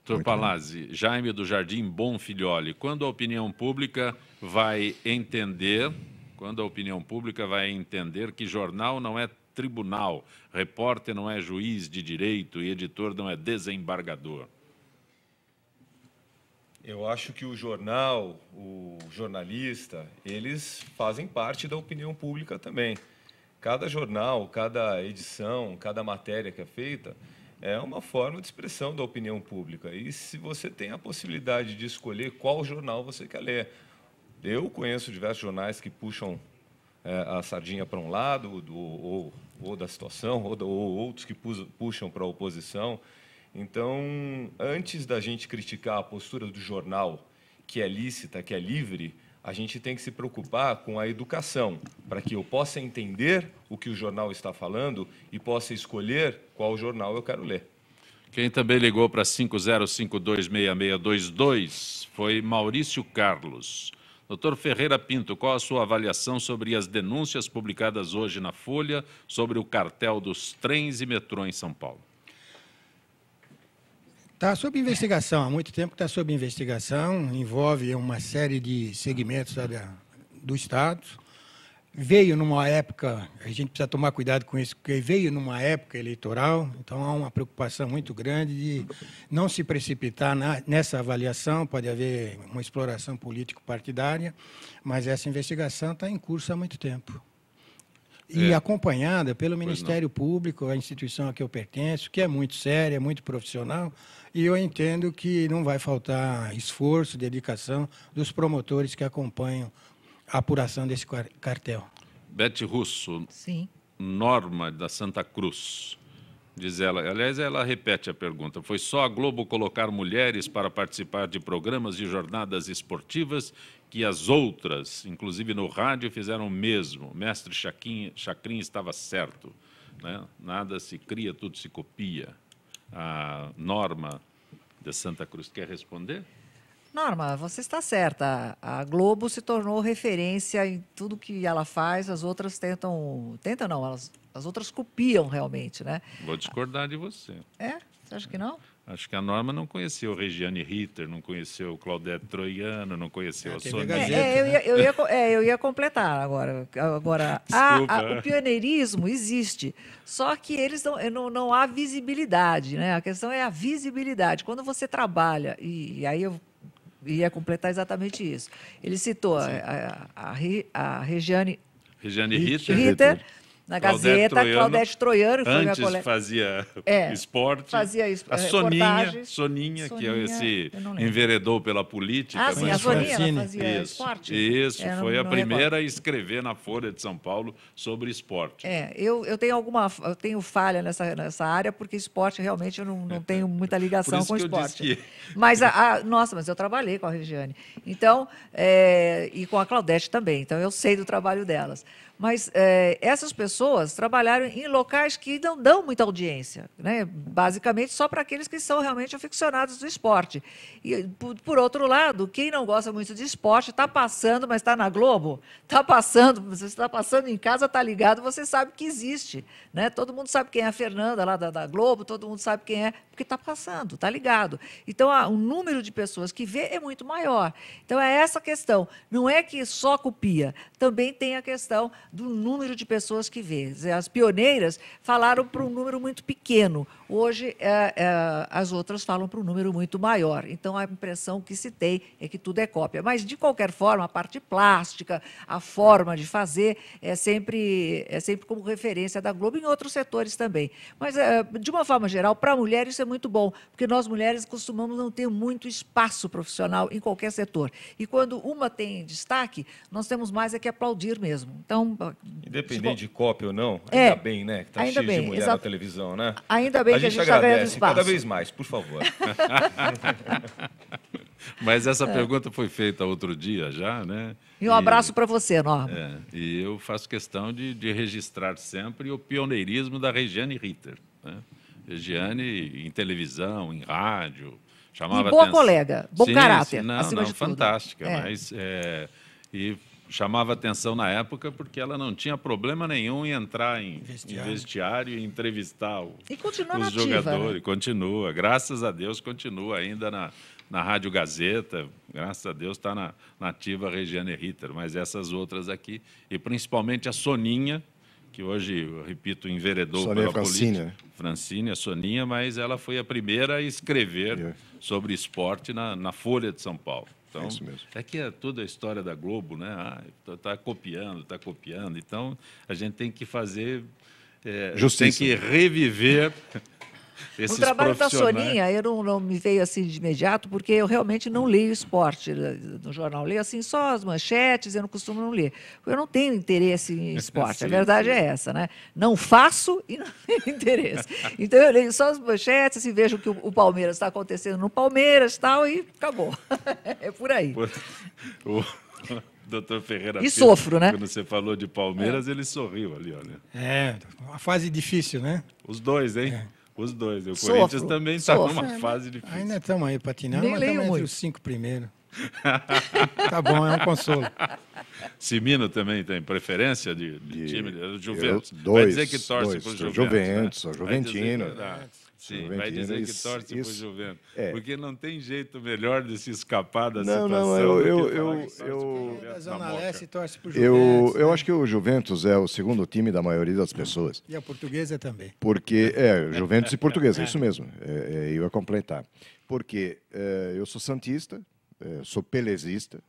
Doutor Palazzi, Jaime do Jardim Bonfilholi, quando a opinião pública vai entender que jornal não é tribunal, repórter não é juiz de direito e editor não é desembargador? Eu acho que o jornal, o jornalista, eles fazem parte da opinião pública também. Cada jornal, cada edição, cada matéria que é feita, é uma forma de expressão da opinião pública. E se você tem a possibilidade de escolher qual jornal você quer ler. Eu conheço diversos jornais que puxam a sardinha para um lado, ou da situação, ou outros que puxam para a oposição. Então, antes da gente criticar a postura do jornal, que é lícita, que é livre, a gente tem que se preocupar com a educação, para que eu possa entender o que o jornal está falando e possa escolher qual jornal eu quero ler. Quem também ligou para 50526622 foi Maurício Carlos. Doutor Ferreira Pinto, qual a sua avaliação sobre as denúncias publicadas hoje na Folha sobre o cartel dos trens e metrô em São Paulo? Está sob investigação, há muito tempo que está sob investigação, envolve uma série de segmentos do Estado. Veio numa época, a gente precisa tomar cuidado com isso, porque veio numa época eleitoral, então há uma preocupação muito grande de não se precipitar nessa avaliação, pode haver uma exploração político-partidária, mas essa investigação está em curso há muito tempo. E acompanhada pelo Ministério Público, a instituição a que eu pertenço, que é muito séria, muito profissional, e eu entendo que não vai faltar esforço, dedicação dos promotores que acompanham a apuração desse cartel. Bete Russo. Sim. Norma da Santa Cruz. Diz ela, aliás, ela repete a pergunta. Foi só a Globo colocar mulheres para participar de programas de jornadas esportivas que as outras, inclusive no rádio, fizeram o mesmo. Mestre Chacrin estava certo. né? Nada se cria, tudo se copia. A Norma de Santa Cruz quer responder? Norma, você está certa. A Globo se tornou referência em tudo que ela faz, as outras tentam não, as outras copiam realmente, né? Vou discordar de você. É? Você acha que não? Acho que a Norma não conheceu Regiane Ritter, não conheceu Claudete Troiano, não conheceu a TV Sonia. Gazeta, Eu ia completar agora. O pioneirismo existe, só que eles não há visibilidade, né? A questão é a visibilidade. Quando você trabalha, e aí eu ia completar exatamente isso. Ele citou a Regiane Ritter, na Gazeta, Claudete Troiano, que foi minha colega. Antes fazia esporte. Fazia a Soninha, que é esse enveredou pela política. Ah, sim, a Soninha ela fazia esporte. Isso, foi a primeira a escrever na Folha de São Paulo sobre esporte. Eu tenho falha nessa área, porque esporte realmente eu não tenho muita ligação com esporte. Mas, mas eu trabalhei com a Regiane. Então, e com a Claudete também, então eu sei do trabalho delas. Mas essas pessoas trabalharam em locais que não dão muita audiência, né? Basicamente só para aqueles que são realmente aficionados do esporte. E, por outro lado, quem não gosta muito de esporte está passando, mas está na Globo, está passando, você está passando em casa, está ligado, você sabe que existe, né? Todo mundo sabe quem é a Fernanda lá da Globo, todo mundo sabe quem é, porque está passando, está ligado. Então, o número de pessoas que vê é muito maior. Então, é essa questão. Não é que só copia, também tem a questão do número de pessoas que vê. As pioneiras falaram para um número muito pequeno. Hoje, as outras falam para um número muito maior. Então, a impressão que se tem é que tudo é cópia. Mas, de qualquer forma, a parte plástica, a forma de fazer, é sempre como referência da Globo, em outros setores também. Mas, de uma forma geral, para a mulher isso é muito bom, porque nós, mulheres, costumamos não ter muito espaço profissional em qualquer setor. E, quando uma tem destaque, nós temos mais que aplaudir mesmo. Então, independente de cópia ou não, ainda bem, né? Que está cheio de mulher na televisão, né? Ainda bem que a gente está ganhando espaço. Cada vez mais, por favor. Mas essa pergunta foi feita outro dia já, né? E um abraço para você, Norma. E eu faço questão de registrar sempre o pioneirismo da Regiane Ritter, né? Regiane em televisão, em rádio, chamava boa colega, bom caráter, acima de tudo. Fantástica, mas e chamava atenção na época porque ela não tinha problema nenhum em entrar em vestiário e entrevistar os jogadores. Né? Continua, graças a Deus, continua ainda na Rádio Gazeta, graças a Deus está na ativa Regiane Ritter, mas essas outras aqui, e principalmente a Soninha, que hoje, eu repito, enveredou pela política. Francine, a Soninha, mas ela foi a primeira a escrever sobre esporte na Folha de São Paulo. Então, é que é toda a história da Globo, né? Está copiando. Então, a gente tem que fazer, tem que reviver esses o trabalho da profissionais. Soninha, eu não me veio assim de imediato, porque eu realmente não leio esporte no jornal. Eu leio assim só as manchetes, eu não costumo não ler. Eu não tenho interesse em esporte, a verdade é essa, né? Não faço e não tenho interesse. Então eu leio só as manchetes, assim, vejo o que o Palmeiras está acontecendo no Palmeiras e tal, e acabou. É por aí. Doutor Ferreira e sofro, né? Quando você falou de Palmeiras, ele sorriu ali, olha. Uma fase difícil, né? Os dois, hein? Os dois. O Corinthians também está numa fase difícil. Ainda estamos aí patinando, mas estamos entre os 5 primeiros. Tá bom, é um consolo. Simino também tem preferência de time? Juventus. Vai dizer que torce para o Juventus. Juventus, né? Juventino. Sim, vai dizer que torce para o Juventus. Porque não tem jeito melhor de se escapar da situação. Da Zona Leste torce para o Juventus. Eu acho que o Juventus é o segundo time da maioria das pessoas. E a Portuguesa também. Porque, Juventus e Portuguesa, é isso mesmo. Eu ia completar. Porque eu sou santista, sou pelezista.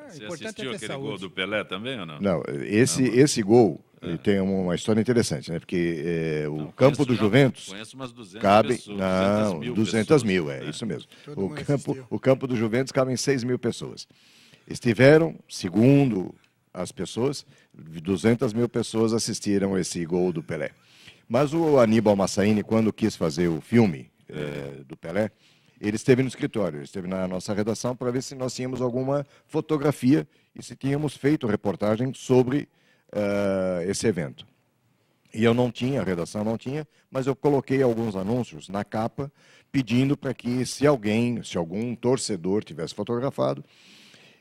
Você assistiu aquele gol do Pelé também ou não? Não, esse gol tem uma história interessante, né? Porque o campo do Juventus conheço umas 200 cabe, pessoas, 200 mil, isso mesmo. O campo do Juventus cabem 6 mil pessoas. Estiveram, segundo as pessoas, 200 mil pessoas assistiram esse gol do Pelé. Mas o Aníbal Massaini, quando quis fazer o filme do Pelé, ele esteve no escritório, ele esteve na nossa redação para ver se nós tínhamos alguma fotografia e se tínhamos feito reportagem sobre esse evento. E eu não tinha, a redação não tinha, mas eu coloquei alguns anúncios na capa, pedindo para que, se algum torcedor tivesse fotografado.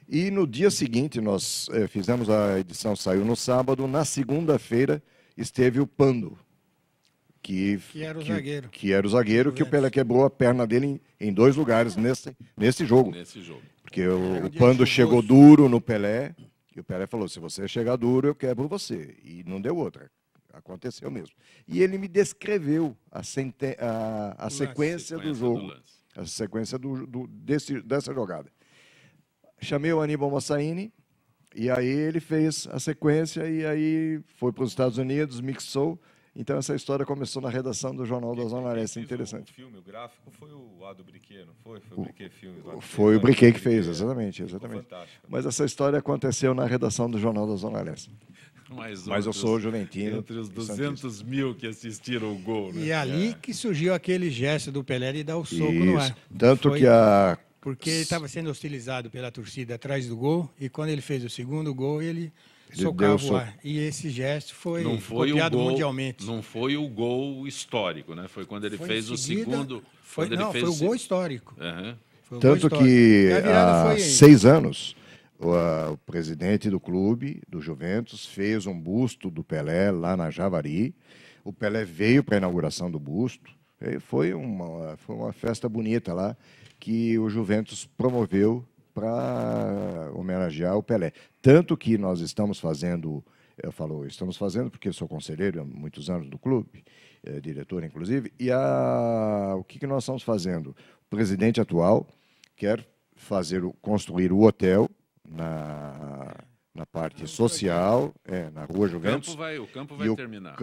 E no dia seguinte, nós fizemos, a edição saiu no sábado, na segunda-feira esteve o Pando, que era o zagueiro. Que era o zagueiro, que o Pelé quebrou a perna dele em 2 lugares nesse jogo. Porque o Pando chegou duro no Pelé, e o Pelé falou, se você chegar duro, eu quebro você. E não deu outra. Aconteceu mesmo. E ele me descreveu a sequência do jogo, a sequência dessa jogada. Chamei o Aníbal Massaini, e aí ele fez a sequência, e aí foi para os Estados Unidos, mixou. Então, essa história começou na redação do Jornal da Zona Leste. Interessante. O filme, o gráfico, foi o Ado Briquet, não foi? Foi o Briquet Filmes. Foi o Briquet que fez, exatamente. Mas essa história aconteceu na redação do Jornal da Zona Leste. Mas eu sou juventino. Entre os 200 mil que assistiram o gol. Né? E ali que surgiu aquele gesto do Pelé de dar o soco no ar. Tanto que a... Porque ele estava sendo hostilizado pela torcida atrás do gol, e quando ele fez o segundo gol, ele socava o ar. E esse gesto foi copiado mundialmente. Não foi o gol histórico, né? Foi quando ele fez o segundo... Foi o gol histórico. Foi o Tanto gol que há 6 anos, o presidente do clube, do Juventus, fez um busto do Pelé lá na Javari. O Pelé veio para a inauguração do busto. E foi uma festa bonita lá, que o Juventus promoveu para homenagear o Pelé. Tanto que nós estamos fazendo, estamos fazendo porque eu sou conselheiro há muitos anos do clube, diretor inclusive, e o que nós estamos fazendo? O presidente atual quer construir o hotel na parte social, na Rua Juventus. O campo vai terminar.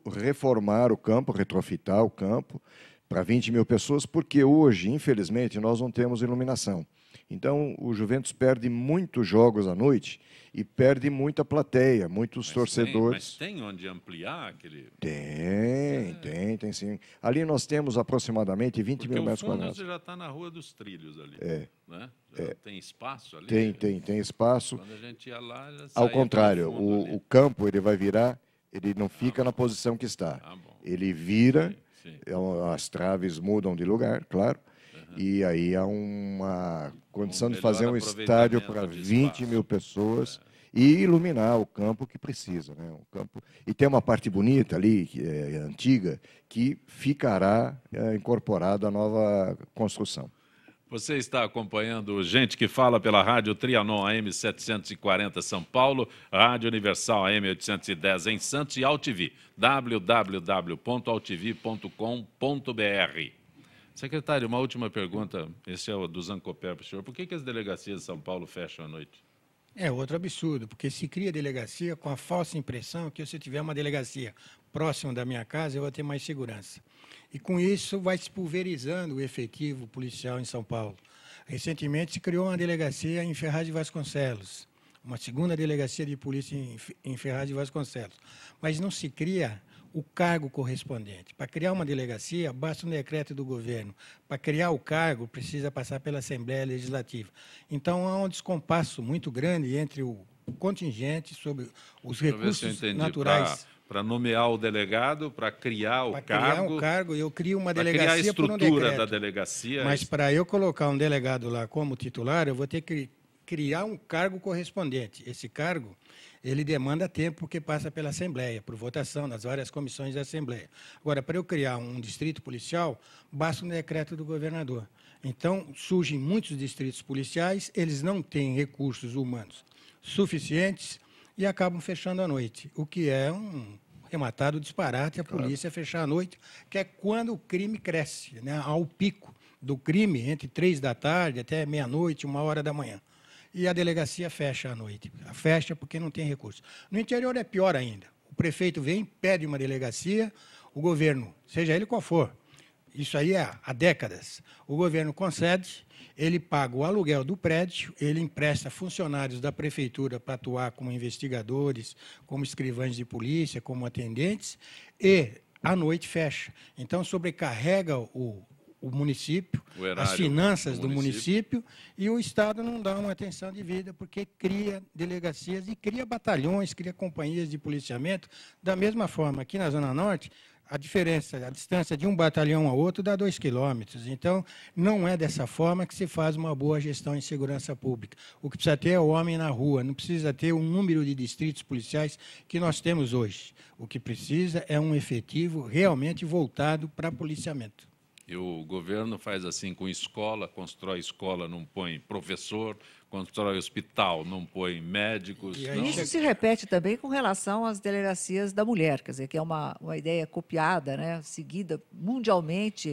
Reformar o campo, retrofitar o campo, para 20 mil pessoas, porque hoje, infelizmente, nós não temos iluminação. Então, o Juventus perde muitos jogos à noite e perde muita plateia, muitos torcedores. Mas tem onde ampliar aquele... Tem sim. Ali nós temos aproximadamente 20 mil metros quadrados. Você já está na Rua dos Trilhos ali. Né? Tem espaço ali? Tem espaço. Quando a gente ia lá, já saía. Ao contrário, o campo ele vai virar, ele não fica na posição que está. Ele vira... Sim. As traves mudam de lugar, claro, e aí há uma condição de fazer um estádio para 20 mil pessoas e iluminar o campo que precisa. Né? E tem uma parte bonita ali, que é antiga, que ficará incorporada à nova construção. Você está acompanhando Gente que Fala pela Rádio Trianon AM 740 São Paulo, Rádio Universal AM 810 em Santos e AltV, www.altv.com.br. Secretário, uma última pergunta, esse é o do Zancopé para o senhor. Por que as delegacias de São Paulo fecham à noite? É outro absurdo, porque se cria delegacia com a falsa impressão que se eu tiver uma delegacia próxima da minha casa, eu vou ter mais segurança. E, com isso, vai se pulverizando o efetivo policial em São Paulo. Recentemente, se criou uma delegacia em Ferraz de Vasconcelos, uma segunda delegacia de polícia em Ferraz de Vasconcelos. Mas não se cria o cargo correspondente. Para criar uma delegacia, basta um decreto do governo. Para criar o cargo, precisa passar pela Assembleia Legislativa. Então, há um descompasso muito grande entre o contingente sobre os recursos naturais. Para nomear o delegado, para criar o cargo. Para criar o cargo, eu crio uma delegacia por um decreto. Para criar a estrutura da delegacia. Mas para eu colocar um delegado lá como titular, eu vou ter que criar um cargo correspondente. Esse cargo, ele demanda tempo porque passa pela Assembleia, por votação nas várias comissões da Assembleia. Agora, para eu criar um distrito policial, basta um decreto do governador. Então, surgem muitos distritos policiais, eles não têm recursos humanos suficientes e acabam fechando à noite, o que é um rematado disparate a polícia fechar à noite, que é quando o crime cresce, né, ao pico do crime, entre 3 da tarde até meia-noite, 1h da manhã. E a delegacia fecha à noite. Fecha porque não tem recurso. No interior é pior ainda. O prefeito vem, pede uma delegacia, o governo, seja ele qual for, isso aí é há décadas, o governo concede, ele paga o aluguel do prédio, ele empresta funcionários da prefeitura para atuar como investigadores, como escrivães de polícia, como atendentes, e à noite fecha. Então, sobrecarrega o o município, erário as finanças do município, e o Estado não dá uma atenção devida, porque cria delegacias e cria batalhões, cria companhias de policiamento. Da mesma forma, aqui na Zona Norte, a distância de um batalhão a outro dá 2 quilômetros. Então, não é dessa forma que se faz uma boa gestão em segurança pública. O que precisa ter é o homem na rua, não precisa ter o número de distritos policiais que nós temos hoje. O que precisa é um efetivo realmente voltado para policiamento. E o governo faz assim com escola, constrói escola, não põe professor, constrói hospital, não põe médicos. Não. Isso se repete também com relação às delegacias da mulher, quer dizer, que é uma ideia copiada, né, seguida mundialmente,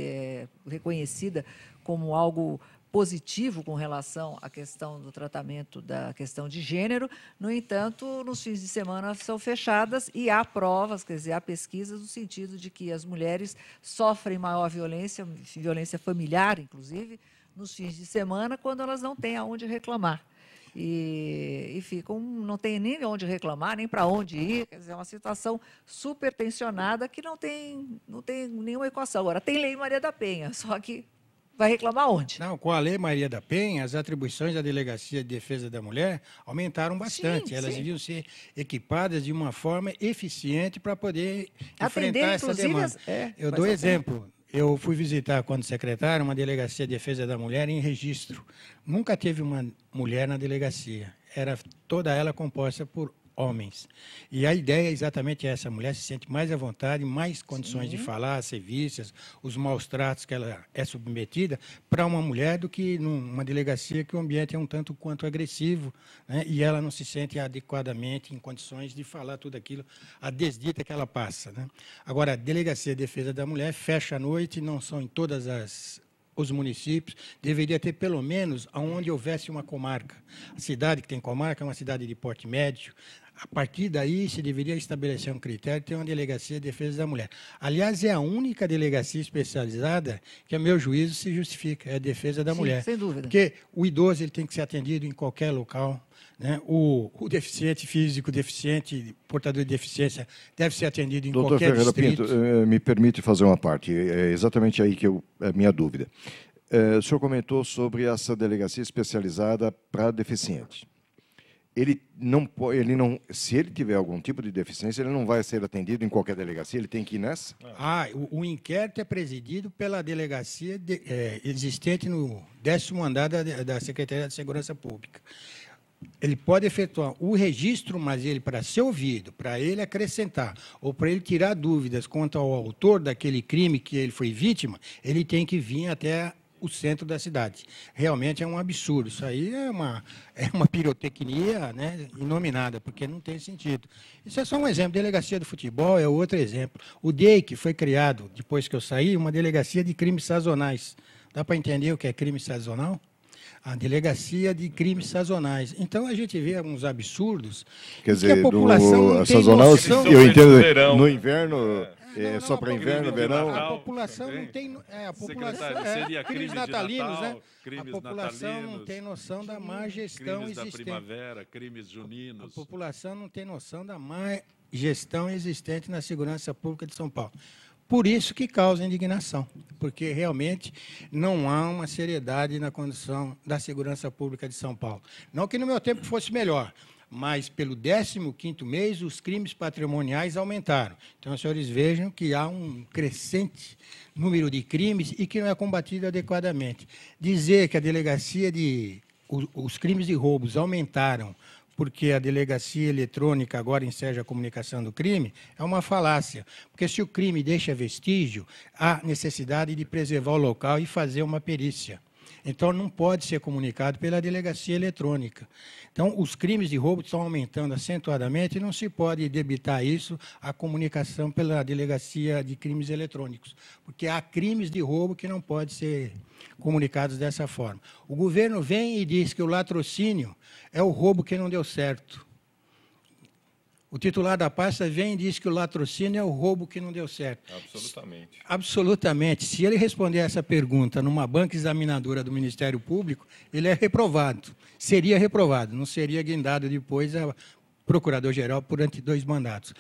reconhecida como algo positivo com relação à questão do tratamento da questão de gênero. No entanto, nos fins de semana são fechadas e há provas, quer dizer, há pesquisas no sentido de que as mulheres sofrem maior violência, violência familiar, inclusive, nos fins de semana, quando elas não têm aonde reclamar. E ficam, não tem nem onde reclamar, nem para onde ir. Quer dizer, é uma situação super tensionada que não tem nenhuma equação. Agora, tem Lei Maria da Penha, só que vai reclamar onde? Não, com a Lei Maria da Penha, as atribuições da Delegacia de Defesa da Mulher aumentaram bastante. Elas deviam ser equipadas de uma forma eficiente para poder enfrentar essa demanda. Eu dou exemplo. Eu fui visitar, quando secretário, uma Delegacia de Defesa da Mulher em registro. Nunca teve uma mulher na delegacia. Era toda ela composta por homens. E a ideia é exatamente essa: a mulher se sente mais à vontade, mais condições de falar, ser vistas, os maus tratos que ela é submetida, para uma mulher do que numa delegacia que o ambiente é um tanto quanto agressivo, né, e ela não se sente adequadamente em condições de falar tudo aquilo, a desdita que ela passa, né. Agora, a Delegacia de Defesa da Mulher fecha à noite, não são em todas os municípios, deveria ter pelo menos onde houvesse uma comarca. A cidade que tem comarca é uma cidade de porte médio. A partir daí, se deveria estabelecer um critério, ter uma Delegacia de Defesa da Mulher. Aliás, é a única delegacia especializada que, a meu juízo, se justifica, é a defesa da mulher. Sem dúvida. Porque o idoso ele tem que ser atendido em qualquer local, né? O deficiente físico, deficiente, portador de deficiência, deve ser atendido em qualquer distrito. Doutor Ferreira Pinto, me permite fazer uma parte, é exatamente aí que é a minha dúvida. O senhor comentou sobre essa delegacia especializada para deficiente. Se ele tiver algum tipo de deficiência, ele não vai ser atendido em qualquer delegacia, ele tem que ir nessa? O inquérito é presidido pela delegacia existente no 10º andar da Secretaria de Segurança Pública. Ele pode efetuar o registro, mas ele, para ser ouvido, para ele acrescentar, ou para ele tirar dúvidas quanto ao autor daquele crime que ele foi vítima, ele tem que vir até o centro da cidade. Realmente é um absurdo. Isso aí é uma pirotecnia, né, inominada, porque não tem sentido. Isso é só um exemplo. Delegacia do futebol é outro exemplo. O DEIC foi criado, depois que eu saí, uma delegacia de crimes sazonais. Dá para entender o que é crime sazonal? A delegacia de crimes sazonais. Então, a gente vê alguns absurdos. Quer dizer, que a população não tem sazonal, noção. Eu entendo, no inverno... só para inverno, verão. A população não tem. A população seria crimes natalinos, Natal, né? Crimes a população natalinos, não tem noção da má gestão crimes existente. da primavera, crimes juninos. A população não tem noção da má gestão existente na segurança pública de São Paulo. Por isso que causa indignação, porque realmente não há uma seriedade na condição da segurança pública de São Paulo. Não que no meu tempo fosse melhor, mas pelo 15º mês os crimes patrimoniais aumentaram. Então, os senhores vejam que há um crescente número de crimes e que não é combatido adequadamente. Dizer que a delegacia os crimes de roubos aumentaram porque a delegacia eletrônica agora enseja a comunicação do crime, é uma falácia. Porque se o crime deixa vestígio, há necessidade de preservar o local e fazer uma perícia. Então, não pode ser comunicado pela delegacia eletrônica. Então, os crimes de roubo estão aumentando acentuadamente e não se pode debitar isso à comunicação pela delegacia de crimes eletrônicos, porque há crimes de roubo que não podem ser comunicados dessa forma. O governo vem e diz que o latrocínio é o roubo que não deu certo. O titular da pasta vem e diz que o latrocínio é o roubo que não deu certo. Absolutamente. Absolutamente. Se ele responder essa pergunta numa banca examinadora do Ministério Público, ele é reprovado. Seria reprovado, não seria guindado depois a procurador-geral durante 2 mandatos.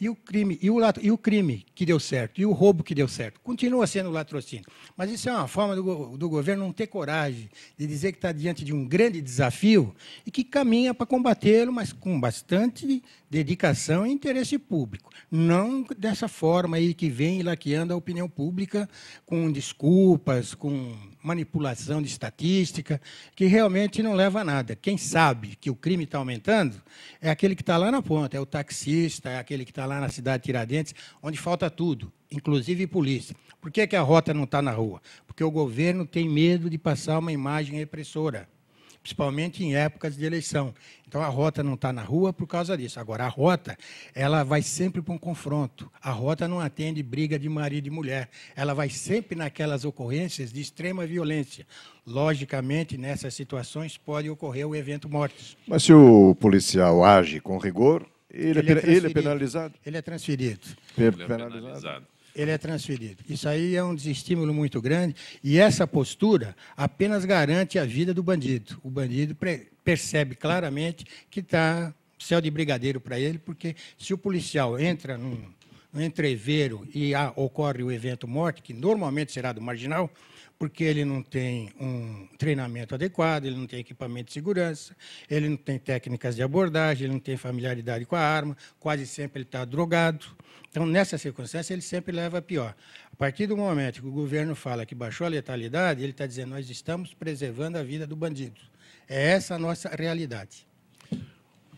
E o crime que deu certo, e o roubo que deu certo, continua sendo o latrocínio. Mas isso é uma forma do governo não ter coragem de dizer que está diante de um grande desafio e que caminha para combatê-lo, mas com bastante dedicação e interesse público. Não dessa forma aí que vem laqueando a opinião pública com desculpas, com manipulação de estatística, que realmente não leva a nada. Quem sabe que o crime está aumentando é aquele que está lá na ponta, é o taxista, é aquele que está lá na cidade de Tiradentes, onde falta tudo, inclusive polícia. Por que a rota não está na rua? Porque o governo tem medo de passar uma imagem repressora, principalmente em épocas de eleição. Então, a rota não está na rua por causa disso. Agora, a rota ela vai sempre para um confronto. A rota não atende briga de marido e mulher. Ela vai sempre naquelas ocorrências de extrema violência. Logicamente, nessas situações, pode ocorrer o evento mortis. Mas se o policial age com rigor, ele é penalizado? Ele é transferido. Penalizado. Ele é transferido. Isso aí é um desestímulo muito grande e essa postura apenas garante a vida do bandido. O bandido percebe claramente que está céu de brigadeiro para ele, porque se o policial entra num entreveiro e ocorre o evento morte, que normalmente será do marginal, porque ele não tem um treinamento adequado, ele não tem equipamento de segurança, ele não tem técnicas de abordagem, ele não tem familiaridade com a arma, quase sempre ele está drogado. Então, nessa circunstância, ele sempre leva a pior. A partir do momento que o governo fala que baixou a letalidade, ele está dizendo nós estamos preservando a vida do bandido. É essa a nossa realidade.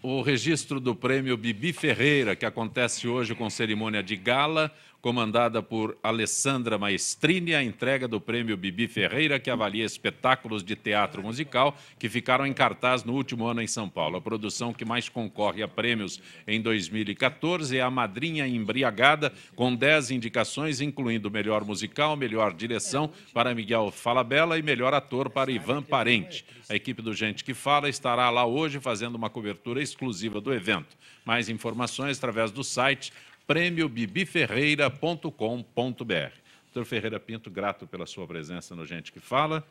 O registro do prêmio Bibi Ferreira, que acontece hoje com cerimônia de gala, comandada por Alessandra Maestrini, a entrega do prêmio Bibi Ferreira, que avalia espetáculos de teatro musical que ficaram em cartaz no último ano em São Paulo. A produção que mais concorre a prêmios em 2014 é A Madrinha Embriagada, com 10 indicações, incluindo melhor musical, melhor direção para Miguel Falabella e melhor ator para Ivan Parente. A equipe do Gente que Fala estará lá hoje fazendo uma cobertura exclusiva do evento. Mais informações através do site prêmiobibiferreira.com.br. Doutor Ferreira Pinto, grato pela sua presença no Gente que Fala.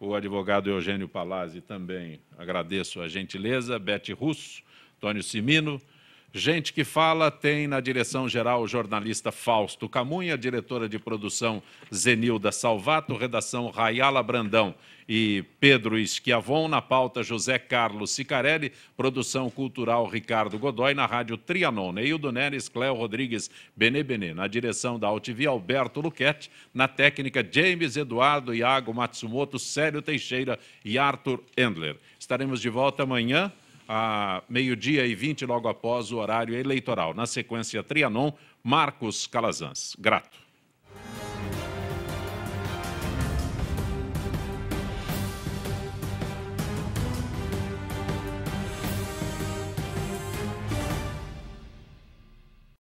O advogado Eugênio Palazzi também agradeço a gentileza. Bete Russo, Antônio Cimino. Gente que Fala tem na direção-geral o jornalista Fausto Camunha, diretora de produção Zenilda Salvato, redação Rayala Brandão e Pedro Schiavon, na pauta José Carlos Sicarelli, produção cultural Ricardo Godoy, na rádio Trianon, Neildo Neres, Cléo Rodrigues, Benê, na direção da AltV, Alberto Luquete, na técnica James Eduardo, Iago Matsumoto, Célio Teixeira e Arthur Endler. Estaremos de volta amanhã, a 12h20, logo após o horário eleitoral. Na sequência, Trianon, Marcos Calazans. Grato.